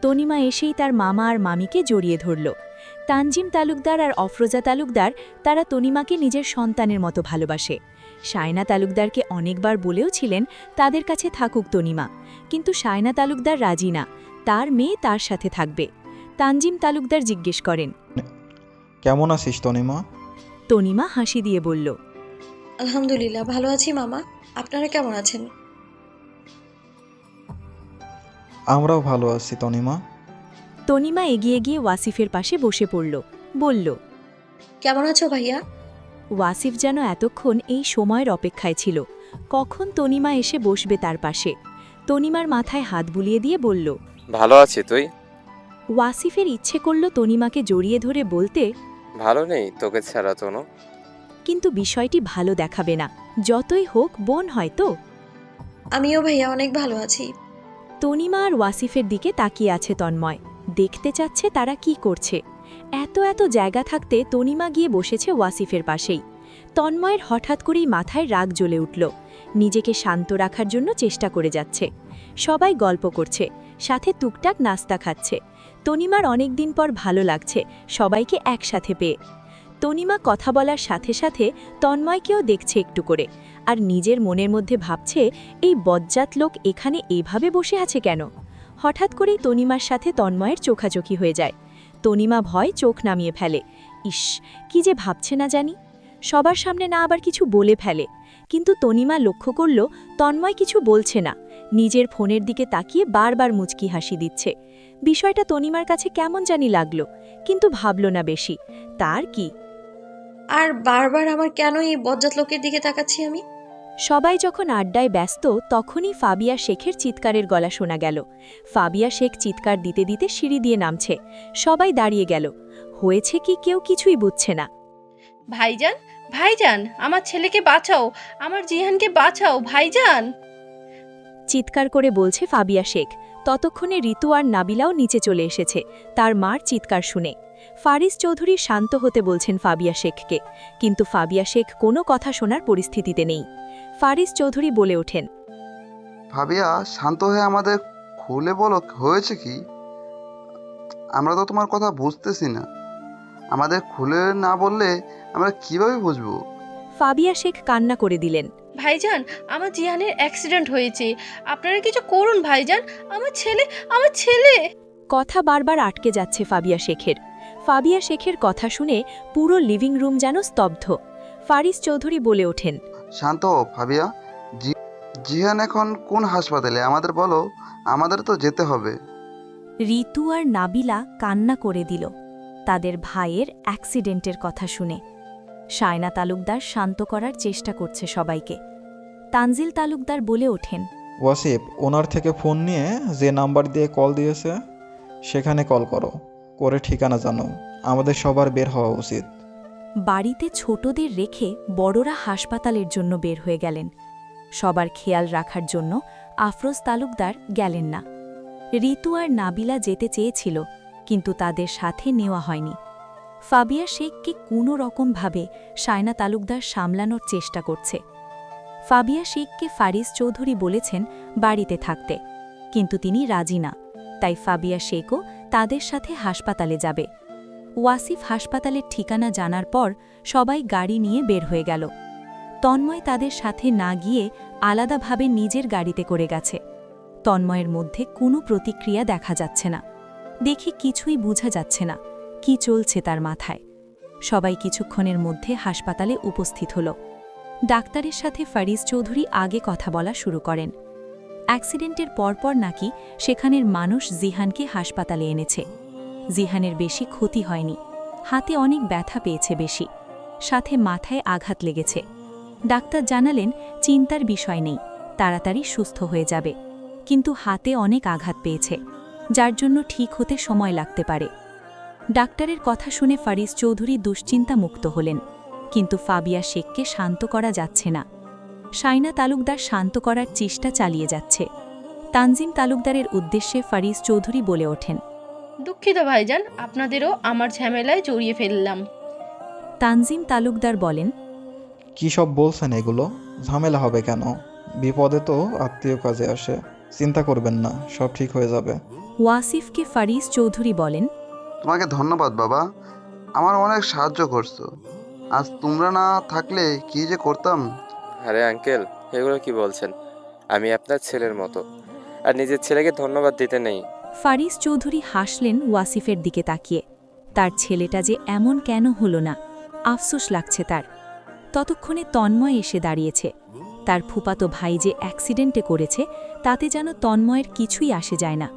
তনিমা এসেই তার মামা আর মামিকে জড়িয়ে ধরল। তানজিম তালুকদার আর অফরোজা তালুকদার তারা তনিমাকে নিজের সন্তানের মতো ভালোবাসে। সায়না তালুকদারকে অনেকবার বলেও ছিলেন তাদের কাছে থাকুক তনিমা, কিন্তু সায়না তালুকদার রাজি না, তার মেয়ে তার সাথে থাকবে। তানজিম তালুকদার জিজ্ঞেস করেন, কেমন আছিস তনিমা? তনিমা হাসি দিয়ে বলল, আলহামদুলিল্লাহ ভালো আছি মামা, আপনারা কেমন আছেন? আমরাও ভালো আছি তনিমা। তনিমা এগিয়ে গিয়ে ওয়াসিফের পাশে বসে পড়ল, বলল, কেমন আছো ভাইয়া? ওয়াসিফ যেন এতক্ষণ এই সময়ের অপেক্ষায় ছিল, কখন তনিমা এসে বসবে তার পাশে। তনিমার মাথায় হাত বুলিয়ে দিয়ে বলল, ভালো আছি, তুই? ওয়াসিফের ইচ্ছে করল তনিমাকে জড়িয়ে ধরে বলতে, ভালো নেই তোকে ছাড়া তনু। কিন্তু বিষয়টি ভালো দেখাবে না, যতই হোক বোন হয়তো। আমিও ভাইয়া অনেক ভালো আছি। তনিমা আর ওয়াসিফের দিকে তাকিয়ে আছে তন্ময়, দেখতে চাচ্ছে তারা কি করছে। এত এত জায়গা থাকতে তনিমা গিয়ে বসেছে ওয়াসিফের পাশেই। তন্ময়ের হঠাৎ করেই মাথায় রাগ জ্বলে উঠল, নিজেকে শান্ত রাখার জন্য চেষ্টা করে যাচ্ছে। সবাই গল্প করছে, সাথে টুকটাক নাস্তা খাচ্ছে। তনিমার অনেক দিন পর ভালো লাগছে সবাইকে একসাথে পেয়ে। তনিমা কথা বলার সাথে সাথে তন্ময়কেও দেখছে একটু করে, আর নিজের মনের মধ্যে ভাবছে এই বজ্জাত লোক এখানে এইভাবে বসে আছে কেন। হঠাৎ করেই তনিমার সাথে তন্ময়ের চোখাচোখি হয়ে যায়। তনিমা ভয় চোখ নামিয়ে ফেলে, ইস কি যে ভাবছে না জানি, সবার সামনে না আবার কিছু বলে ফেলে। কিন্তু তনিমা লক্ষ্য করল তন্ময় কিছু বলছে না, নিজের ফোনের দিকে তাকিয়ে বারবার মুচকি হাসি দিচ্ছে। বিষয়টা তনিমার কাছে কেমন জানি লাগলো, কিন্তু ভাবল না বেশি, তার কি। আর বারবার আমার কেন এই বজ্জাত লোকের দিকে তাকাচ্ছি আমি? সবাই যখন আড্ডায় ব্যস্ত তখনই ফাবিয়া শেখের চিৎকারের গলা শোনা গেল। ফাবিয়া শেখ চিৎকার দিতে দিতে সিঁড়ি দিয়ে নামছে। সবাই দাঁড়িয়ে গেল, হয়েছে কি কেউ কিছুই বুঝছে না। ভাইজান, ভাইজান, আমার ছেলেকে বাঁচাও, আমার জিহানকে বাঁচাও ভাইজান। চিৎকার করে বলছে ফাবিয়া শেখ। ততক্ষণে ঋতু আর নাবিলাও নিচে চলে এসেছে তার মার চিৎকার শুনে। ফারিস চৌধুরী শান্ত হতে বলছেন ফাবিয়া শেখকে, কিন্তু ফাবিয়া শেখ কোনো কথা শোনার পরিস্থিতিতে নেই। ফারিস চৌধুরী বলে ওঠেন, ভাবিয়া শান্ত হয়ে আমাদের খুলে বলো হয়েছে কি? আমরা তো তোমার কথা বুঝতেছি না, আমাদের খুলে না বললে আমরা কিভাবে বুঝবো? ফাবিয়া শেখ কান্না করে দিলেন, ভাইজান, আমার জিহানের অ্যাক্সিডেন্ট হয়েছে, আপনারা কিছু করুন ভাইজান, আমার ছেলে, আমার ছেলে। কথা বারবার আটকে যাচ্ছে ফাবিয়া শেখের। ফাবিয়া শেখের কথা শুনে পুরো লিভিং রুম যেন স্তব্ধ। ফারিস চৌধুরী বলে ওঠেন, শান্ত হও ভাবিয়া, জিহান এখন কোন হাসপাতালে আমাদের বলো, আমাদের তো যেতে হবে। ঋতু আর নাবিলা কান্না করে দিল তাদের ভাইয়ের অ্যাক্সিডেন্টের কথা শুনে। সায়না তালুকদার শান্ত করার চেষ্টা করছে সবাইকে। তানজিল তালুকদার বলে ওঠেন, ওয়াসিফ ওনার থেকে ফোন নিয়ে যে নাম্বার দিয়ে কল দিয়েছে সেখানে কল করো, করে ঠিকানা জানো, আমাদের সবার বের হওয়া উচিত। বাড়িতে ছোটদের রেখে বড়রা হাসপাতালের জন্য বের হয়ে গেলেন। সবার খেয়াল রাখার জন্য আফরোজ তালুকদার গেলেন না। ঋতু আর নাবিলা যেতে চেয়েছিল, কিন্তু তাদের সাথে নেওয়া হয়নি। ফাবিয়া শেখকে কোনো রকমভাবে সায়না তালুকদার সামলানোর চেষ্টা করছে। ফাবিয়া শেখকে ফারিস চৌধুরী বলেছেন বাড়িতে থাকতে, কিন্তু তিনি রাজি না, তাই ফাবিয়া শেখও তাদের সাথে হাসপাতালে যাবে। ওয়াসিফ হাসপাতালের ঠিকানা জানার পর সবাই গাড়ি নিয়ে বের হয়ে গেল। তন্ময় তাদের সাথে না গিয়ে আলাদাভাবে নিজের গাড়িতে করে গেছে। তন্ময়ের মধ্যে কোনো প্রতিক্রিয়া দেখা যাচ্ছে না, দেখে কিছুই বোঝা যাচ্ছে না কি চলছে তার মাথায়। সবাই কিছুক্ষণের মধ্যে হাসপাতালে উপস্থিত হল। ডাক্তারের সাথে ফারিজ চৌধুরী আগে কথা বলা শুরু করেন। অ্যাক্সিডেন্টের পরপর নাকি সেখানের মানুষ জিহানকে হাসপাতালে এনেছে। জিহানের বেশি ক্ষতি হয়নি, হাতে অনেক ব্যথা পেয়েছে বেশি, সাথে মাথায় আঘাত লেগেছে। ডাক্তার জানালেন চিন্তার বিষয় নেই, তাড়াতাড়ি সুস্থ হয়ে যাবে, কিন্তু হাতে অনেক আঘাত পেয়েছে, যার জন্য ঠিক হতে সময় লাগতে পারে। ডাক্তারের কথা শুনে ফারিজ চৌধুরী দুশ্চিন্তা মুক্ত হলেন, কিন্তু ফাবিয়া শেখকে শান্ত করা যাচ্ছে না। শাইনা তালুকদার শান্ত করার চেষ্টা চালিয়ে যাচ্ছে। তানজিম তালুকদারের উদ্দেশ্যে ফারিজ চৌধুরী বলে ওঠেন, দুঃখিত ভাইজান, আপনাদেরও আমার ঝামেলায় জড়িয়ে ফেললাম। তানজিম তালুকদার বলেন, কী সব বলছেন এগুলো? ঝামেলা হবে কেন? বিপদে তো আত্মীয় কাজে আসে। চিন্তা করবেন না, সব ঠিক হয়ে যাবে। ওয়াসিফকে ফারিজ চৌধুরী বলেন, তোমাকে ধন্যবাদ বাবা, আমার অনেক সাহায্য করছো। আজ তোমরা না থাকলে কি যে করতাম। আরে আঙ্কেল, এগুলো কি বলছেন? আমি আপনার ছেলের মতো, আর নিজের ছেলেকে ধন্যবাদ দিতে নেই। ফারিজ চৌধুরী হাসলেন ওয়াসিফের দিকে তাকিয়ে। তার ছেলেটা যে এমন কেন হলো না, আফসোস লাগছে তার। ততক্ষণে তন্ময় এসে দাঁড়িয়েছে। তার ফুপাতো ভাই যে অ্যাক্সিডেন্টে করেছে তাতে যেন তন্ময়ের কিছুই আসে যায় না।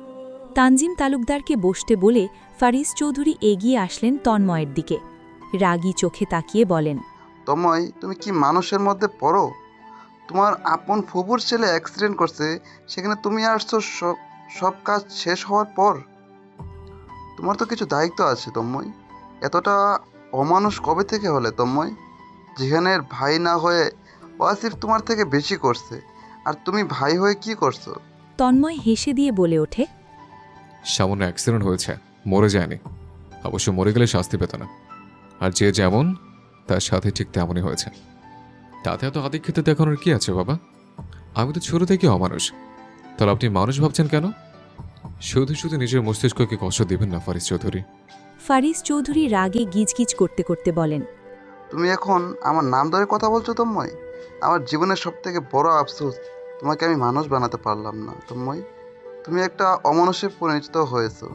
তানজিম তালুকদারকে বসতে বলে ফারিজ চৌধুরী এগিয়ে আসলেন তন্ময়ের দিকে। রাগী চোখে তাকিয়ে বলেন, তন্ময়, তুমি কি মানুষের মধ্যে পড়ো? তোমার আপন ফুপুর ছেলে অ্যাক্সিডেন্ট করছে, সেখানে তুমি আসছো সব কাজ শেষ হওয়ার পর। তোমার তো কিছু দায়িত্ব আছে তন্ময়। এতটা অমানুষ কবে থেকে হলে তন্ময়? জিহানের ভাই না হয়ে ওয়াসিফ তোমার থেকে বেশি করছে, আর তুমি ভাই হয়ে কি করছো? তন্ময় হেসে দিয়ে বলে ওঠে, সামান্য অ্যাক্সিডেন্ট হয়েছে, মরে যায়নি। অবশ্য মরে গেলে শাস্তি পেত না, আর যে যেমন তার সাথে ঠিক তেমনই হয়েছে। তাতে এত আধিক্যতা দেখানোর কি আছে বাবা? আমি তো ছোট থেকে অমানুষ, তাহলে আপনি মানুষ ভাবছেন কেন? শুধু শুধু নিজের মস্তিষ্ককে কষ্ট দেবেন না ফারিজ চৌধুরী। ফারিজ চৌধুরী রাগে গিজগিজ করতে করতে বলেন, তুমি এখন আমার নাম ধরে কথা বলছো তন্ময়? আমার জীবনের সবথেকে বড় আফসোস, তোমাকে আমি মানুষ বানাতে পারলাম না তন্ময়। তুমি একটা অমানুষে পরিণত হয়েছো।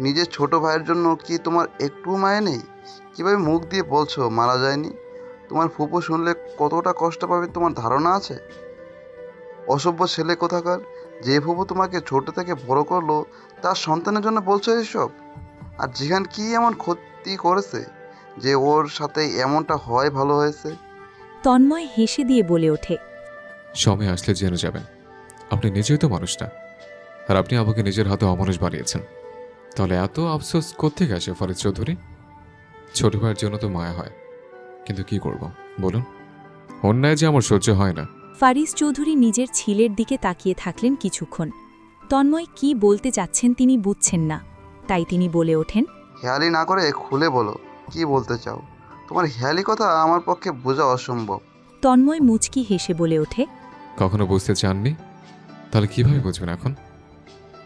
নিজের ছোট ভাইয়ের জন্য কি তোমার একটু মায়া নেই? কীভাবে মুখ দিয়ে বলছো মারা যায়নি? তোমার ফুপু শুনলে কতটা কষ্ট পাবে তোমার ধারণা আছে? অসভ্য ছেলে কোথাকার, যে ফুপু তোমাকে ছোট থেকে বড় করলো তার সন্তানের জন্য বলছো এসব? আর জিহান কি এমন ক্ষতি করেছে যে ওর সাথে এমনটা হয় ভালো হয়েছে? তন্ময় হেসে দিয়ে বলে ওঠে, সময় আসলে জেনে যাবেন। আপনি নিজেই তো মানুষ না, আর আপনি আমাকে নিজের হাতে অমানুষ বানিয়েছেন। তাহলে এত আফসোস কোত্থেকে আসে ফারিজ চৌধুরী? ছোট ভাইয়ের জন্য তো মায়া হয়, কিন্তু কি করব বলুন? অন্যায় যে আমার সহ্য হয় না। ফারিজ চৌধুরী নিজের ছেলের দিকে তাকিয়ে থাকলেন কিছুক্ষণ। তন্ময় কি বলতে চাচ্ছেন তিনি বুঝছেন না, তাই তিনি বলে ওঠেন, হেয়ালি না করে খুলে বলো কি বলতে চাও। তোমার হেয়ালি কথা আমার পক্ষে বোঝা অসম্ভব। তন্ময় মুচকি হেসে বলে ওঠে, কখনো বুঝতে চাননি, তাহলে কিভাবে বুঝবেন এখন?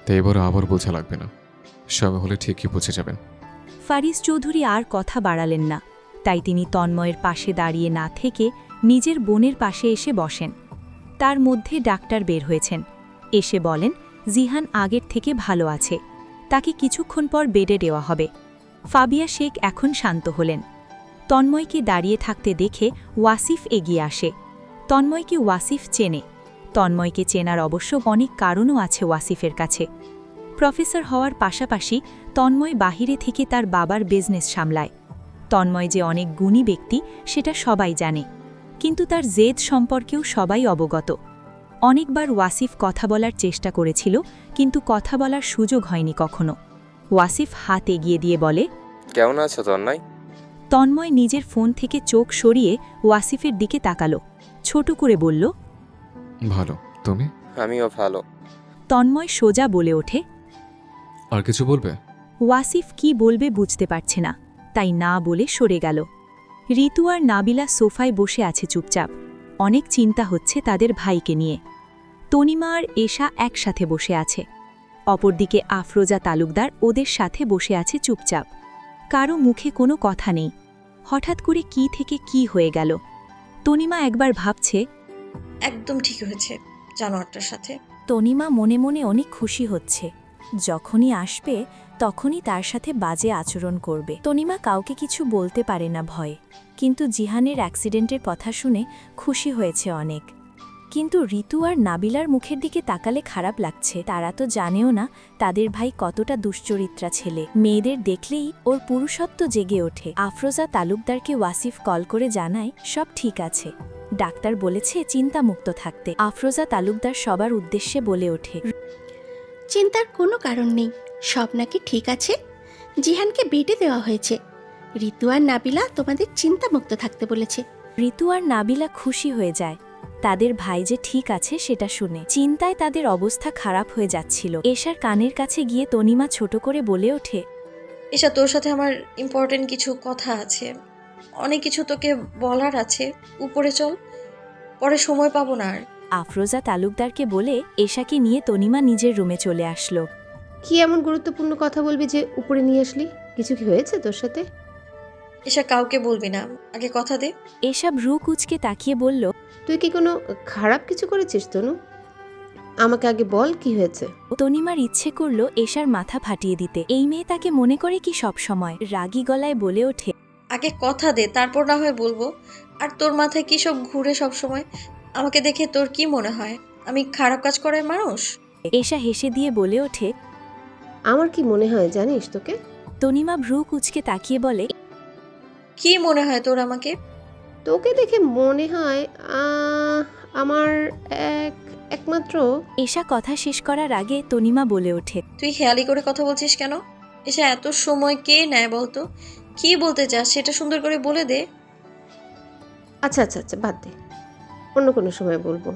তাই এবারও আবার বোঝা লাগবে না, সময় হলে ঠিকই বুঝে যাবেন। ফারিজ চৌধুরী আর কথা বাড়ালেন না, তাই তিনি তন্ময়ের পাশে দাঁড়িয়ে না থেকে নিজের বোনের পাশে এসে বসেন। তার মধ্যে ডাক্তার বের হয়েছেন, এসে বলেন জিহান আগের থেকে ভালো আছে, তাকে কিছুক্ষণ পর বেডে দেওয়া হবে। ফাবিয়া শেখ এখন শান্ত হলেন। তন্ময়কে দাঁড়িয়ে থাকতে দেখে ওয়াসিফ এগিয়ে আসে। তন্ময়কে ওয়াসিফ চেনে। তন্ময়কে চেনার অবশ্য অনেক কারণও আছে ওয়াসিফের কাছে। প্রফেসর হওয়ার পাশাপাশি তন্ময় বাহিরে থেকে তার বাবার বিজনেস সামলায়। তন্ময় যে অনেক গুণী ব্যক্তি সেটা সবাই জানে, কিন্তু তার জেদ সম্পর্কেও সবাই অবগত। অনেকবার ওয়াসিফ কথা বলার চেষ্টা করেছিল, কিন্তু কথা বলার সুযোগ হয়নি কখনো। ওয়াসিফ হাত এগিয়ে দিয়ে বলে, কেমন আছো তন্ময়? তন্ময় নিজের ফোন থেকে চোখ সরিয়ে ওয়াসিফের দিকে তাকালো, ছোট করে বলল, ভালো, তুমি? আমিও ভালো। তন্ময় সোজা বলে ওঠে, আর কিছু বলবে? ওয়াসিফ কি বলবে বুঝতে পারছে না, তাই না বলে সরে গেল। ঋতু আর নাবিলা সোফায় বসে আছে চুপচাপ। অনেক চিন্তা হচ্ছে তাদের ভাইকে নিয়ে। তনিমা আর এশা একসাথে বসে আছে। অপরদিকে আফরোজা তালুকদার ওদের সাথে বসে আছে চুপচাপ। কারো মুখে কোনো কথা নেই। হঠাৎ করে কি থেকে কি হয়ে গেল। তনিমা একবার ভাবছে, একদম ঠিক হয়েছে জানোয়ারটার সাথে। তনিমা মনে মনে অনেক খুশি হচ্ছে। যখনই আসবে তখনই তার সাথে বাজে আচরণ করবে। তনিমা কাউকে কিছু বলতে পারে না ভয়ে, কিন্তু জিহানের অ্যাক্সিডেন্টের কথা শুনে খুশি হয়েছে অনেক। কিন্তু ঋতু আর নাবিলার মুখের দিকে তাকালে খারাপ লাগছে। তারা তো জানেও না তাদের ভাই কতটা দুশ্চরিত্রা ছেলে। মেয়েদের দেখলেই ওর পুরুষত্ব জেগে ওঠে। আফরোজা তালুকদারকে ওয়াসিফ কল করে জানায় সব ঠিক আছে, ডাক্তার বলেছে চিন্তামুক্ত থাকতে। আফরোজা তালুকদার সবার উদ্দেশ্যে বলে ওঠে, চিন্তার কোনো কারণ নেই, সব নাকি ঠিক আছে। জিহানকে বেডে দেওয়া হয়েছে। ঋতু আর নাবিলা তোমাদের চিন্তামুক্ত থাকতে বলেছে। ঋতু আর নাবিলা খুশি হয়ে যায় তাদের ভাই যে ঠিক আছে সেটা শুনে। চিন্তায় তাদের অবস্থা খারাপ হয়ে যাচ্ছিল। এশার কানের কাছে গিয়ে তনিমা ছোট করে বলে ওঠে, এসা তোর সাথে আমার ইম্পর্টেন্ট কিছু কথা আছে, অনেক কিছু তোকে বলার আছে, উপরে চল, পরে সময় পাবো না আর। আফরোজা তালুকদারকে বলে এশাকে নিয়ে তনিমা নিজের রুমে চলে আসলো। কি এমন গুরুত্বপূর্ণ কথা বলবি যে উপরে নিয়ে আসলি? কিছু কি হয়েছে তোর সাথে? এসা কাউকে বলবি না, আগে কথা দে। এসব রু কুচকে তাকিয়ে বলল, তুই কি কোনো খারাপ কিছু করেছিস তনু? আমাকে আগে বল কি হয়েছে। তনিমার ইচ্ছে করল এশার মাথা ফাটিয়ে দিতে। এই মেয়ে তাকে মনে করে কি সব সময়। রাগী গলায় বলে ওঠে, আগে কথা দে, তারপর না হয় বলবো। আর তোর মাথায় কি সব ঘুরে সব সময়? আমাকে দেখে তোর কি মনে হয় আমি খারাপ কাজ করার মানুষ? এশা হেসে দিয়ে বলে ওঠে, আমার কি মনে হয় জানিস তোকে? তনিমা ভ্রু কুচকে তাকিয়ে বলে, কি মনে হয় তোর আমাকে? তোকে দেখে মনে হয় আমার একমাত্র। এশা কথা শেষ করার আগে তনিমা বলে ওঠে, তুই খেয়ালি করে কথা বলছিস কেন? এসা এত সময় কে নেয় বলতো? কি বলতে চাস সেটা সুন্দর করে বলে দে। আচ্ছা আচ্ছা আচ্ছা, বাদ দে, অন্য কোনো সময় বলবো।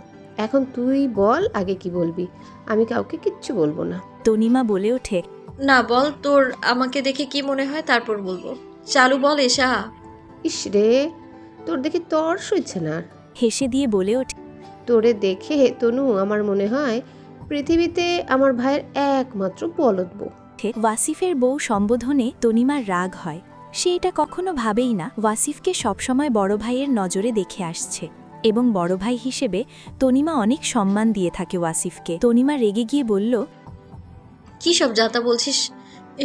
এখন তুই বল আগে কি বলবি। আমি কাউকে কিচ্ছু বলবো না। তনিমা বলে ওঠে, না বল, তোর আমাকে দেখে কি মনে হয় তারপর বলবো। চালু বল এসা। ইস রে, তোর দেখে তর সইছে না আর। হেসে দিয়ে বলে ওঠে, তোরে দেখে তনু আমার মনে হয় পৃথিবীতে আমার ভাইয়ের একমাত্র বলদ বউ। ওয়াসিফের বউ সম্বোধনে তনিমার রাগ হয়। সে এটা কখনো ভাবেই না ওয়াসিফকে সবসময় বড় ভাইয়ের নজরে দেখে আসছে, এবং বড় ভাই হিসেবে তনিমা অনেক সম্মান দিয়ে থাকে ওয়াসিফকে। তনিমা রেগে গিয়ে বলল, কি সব যাতা বলছিস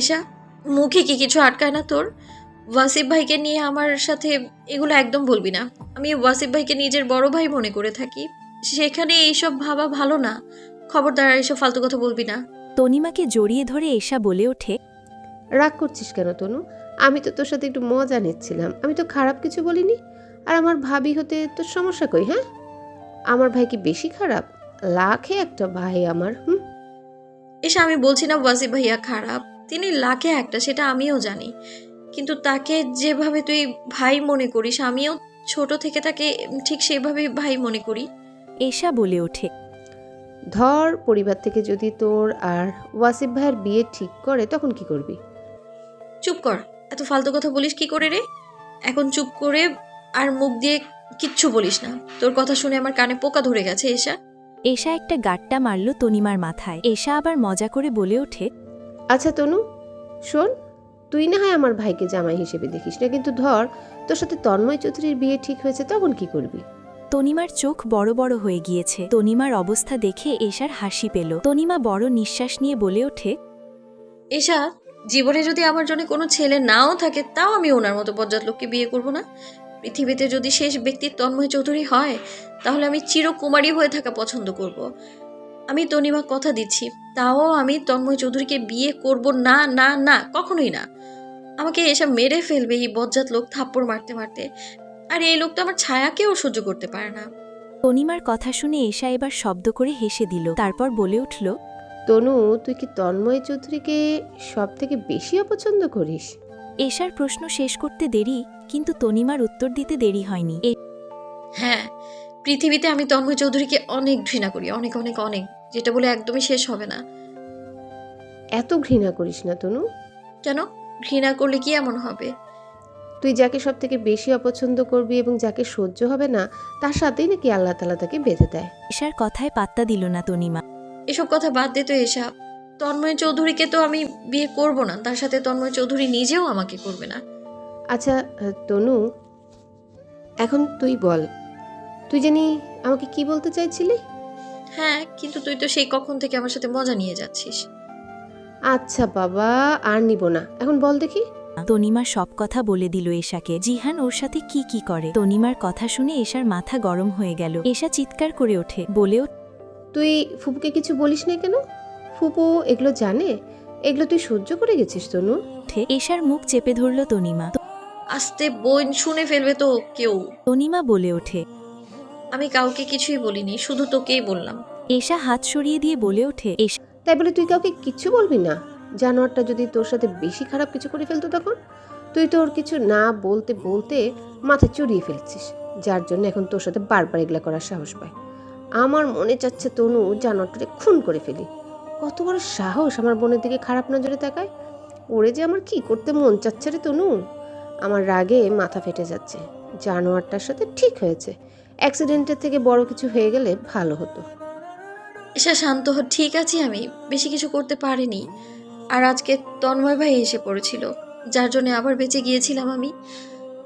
এসা? মুখে কি কিছু আটকায় না তোর? ওয়াসিফ ভাইকে নিয়ে আমার সাথে এগুলো একদম বলবি না। আমি ওয়াসিফ ভাইকে নিজের বড় ভাই মনে করে থাকি, সেখানে এইসব ভাবা ভালো না। খবরদার এইসব ফালতু কথা বলবি না। তনিমাকে জড়িয়ে ধরে এশা বলে ওঠে, রাগ করছিস কেন তনু? আমি তো তোর সাথে একটু মজা নিচ্ছিলাম, আমি তো খারাপ কিছু বলিনি। আর আমার ভাবি হতে তোর সমস্যা কই? হ্যাঁ, আমার ভাই কি বেশি খারাপ? লাখে একটা ভাই আমার। এসা আমি বলছি না ওয়াসিফ ভাইয়া খারাপ, তিনি লাখে একটা, সেটা আমিও জানি। কিন্তু তাকে যেভাবে তুই ভাই মনে করিস, আমিও ছোট থেকে তাকে ঠিক সেভাবে ভাই মনে করি। এশা বলে ওঠে, ধর পরিবার থেকে যদি তোর আর ওয়াসিফ ভাইয়ের বিয়ে ঠিক করে তখন কি করবি? চুপ কর, এত ফালতু কথা বলিস কি করে রে? এখন চুপ করে আর মুখ দিয়ে কিচ্ছু বলিস না। তোর কথা শুনে আমার কানে পোকা ধরে গেছে এসা। এশা একটা গাট্টা মারল তনিমার মাথায়। এশা আবার মজা করে বলে ওঠে, আচ্ছা তনু শোন, তুই না হয় আমার ভাইকে জামাই হিসেবে দেখিস না, কিন্তু ধর তোর সাথে তন্ময় চৌধুরীর বিয়ে ঠিক হয়েছে তখন কি করবি? তনিমার চোখ বড় বড় হয়ে গিয়েছে। তনিমার অবস্থা দেখে এশার হাসি পেল। তনিমা বড় নিঃশ্বাস নিয়ে বলে ওঠে, এসা, জীবনে যদি আমার জন্য কোনো ছেলে নাও থাকে তাও আমি ওনার মতো বজ্জাত লোককে বিয়ে করব না। পৃথিবীতে যদি শেষ ব্যক্তি তন্ময় চৌধুরী হয় তাহলে আমি চিরকুমারী হয়ে থাকা পছন্দ করব। আমি তনিমা কথা দিচ্ছি, তাও আমি তন্ময় চৌধুরীকে বিয়ে করব না, না না, কখনোই না। আমাকে এসব মেরে ফেলবে এই বজ্জাত লোক থাপ্পড় মারতে মারতে। আর এই লোক তো আমার ছায়াকেও সহ্য করতে পারে না। তনিমার কথা শুনে এশা এবার শব্দ করে হেসে দিল। তারপর বলে উঠল, তনু তুই কি তন্ময় চৌধুরীকে সব থেকে বেশি অপছন্দ করিস? এশার প্রশ্ন শেষ করতে দেরি, কিন্তু তনিমার উত্তর দিতে দেরি হয়নি। হ্যাঁ, পৃথিবীতে আমি তন্ময় চৌধুরীকে অনেক ঘৃণা করি, অনেক অনেক অনেক, যেটা বলে একদমই শেষ হবে না। এত ঘৃণা করিস না তনু। কেন? ঘৃণা করলে কি এমন হবে? তুই যাকে সব থেকে বেশি অপছন্দ করবি এবং যাকে সহ্য হবে না তার সাথেই নাকি আল্লাহ তাআলা তাকে বেঁধে দেয়। এশার কথায় পাত্তা দিল না তনিমা। এসব কথা বাদ দে তো এসা। তন্ময় চৌধুরীকে তো আমি বিয়ে করব না, তার সাথে তন্ময় চৌধুরী নিজেও আমাকে করবে না। আচ্ছা তনু, এখন তুই বল, তুই জানি আমাকে কি বলতে চাইছিলি? হ্যাঁ, কিন্তু তুই তো সেই কখন থেকে আমার সাথে মজা নিয়ে যাচ্ছিস। আচ্ছা বাবা, আর নিব না। এখন বল দেখি। তনিমা সব কথা বলে দিল এশাকে জিহান ওর সাথে কি কি করে। তনিমার কথা শুনে এশার মাথা গরম হয়ে গেল। এশা চিৎকার করে ওঠে, বলেও তুই ফুপুকে কিছু বলিস না কেন? ফুপু এগুলো জানে? এগুলো তুই সহ্য করে গেছিস তনু? ওঠে। এশার মুখ চেপে ধরল তনিমা। আস্তে বোন, শুনে ফেলবে তো কেউ। তনিমা বলে ওঠে। আমি কাউকে কিছুই বলিনি, শুধু তোকেই বললাম। এশা হাত সরিয়ে দিয়ে বলে ওঠে, এশা তাই বলে তুই কাউকে কিচ্ছু বলবি না? জানোয়ারটা যদি তোর সাথে বেশি খারাপ কিছু করে ফেলতো তখন? তুই তোর কিছু না বলতে বলতে মাথা চড়িয়ে ফেলছিস, যার জন্য এখন তোর সাথে বারবার এগুলা করার সাহস পায়। আমার মনে চাচ্ছে তনু জানোয়ারটাকে খুন করে ফেলি। কত বড় সাহস আমার বোনের দিকে খারাপ নজরে তাকায়। ওরে যে আমার কি করতে মন চাচ্ছে রে তনু। আমার রাগে মাথা ফেটে যাচ্ছে। জানোয়ারটার সাথে ঠিক হয়েছে, অ্যাক্সিডেন্টের থেকে বড় কিছু হয়ে গেলে ভালো হতো। এসা শান্ত হ, ঠিক আছে, আমি বেশি কিছু করতে পারিনি। আর আজকে তন্ময় ভাই এসে পড়েছিল, যার জন্য আবার বেঁচে গিয়েছিলাম আমি।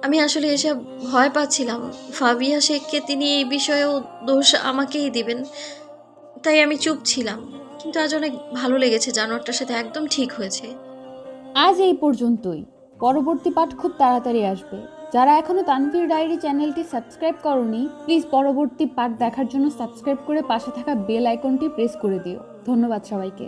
আমি আসলে এসব ভয় পাচ্ছিলাম ফাবিয়া শেখকে তিনি এই বিষয়েও দোষ আমাকেই দিবেন, তাই আমি চুপ ছিলাম। কিন্তু আজ অনেক ভালো লেগেছে, জানোয়ারটার সাথে একদম ঠিক হয়েছে। আজ এই পর্যন্তই। পরবর্তী পাঠ খুব তাড়াতাড়ি আসবে। যারা এখনো তানভীর ডায়েরি চ্যানেলটি সাবস্ক্রাইব করনি, প্লিজ পরবর্তী পার্ট দেখার জন্য সাবস্ক্রাইব করে পাশে থাকা বেল আইকনটি প্রেস করে দিও। ধন্যবাদ সবাইকে।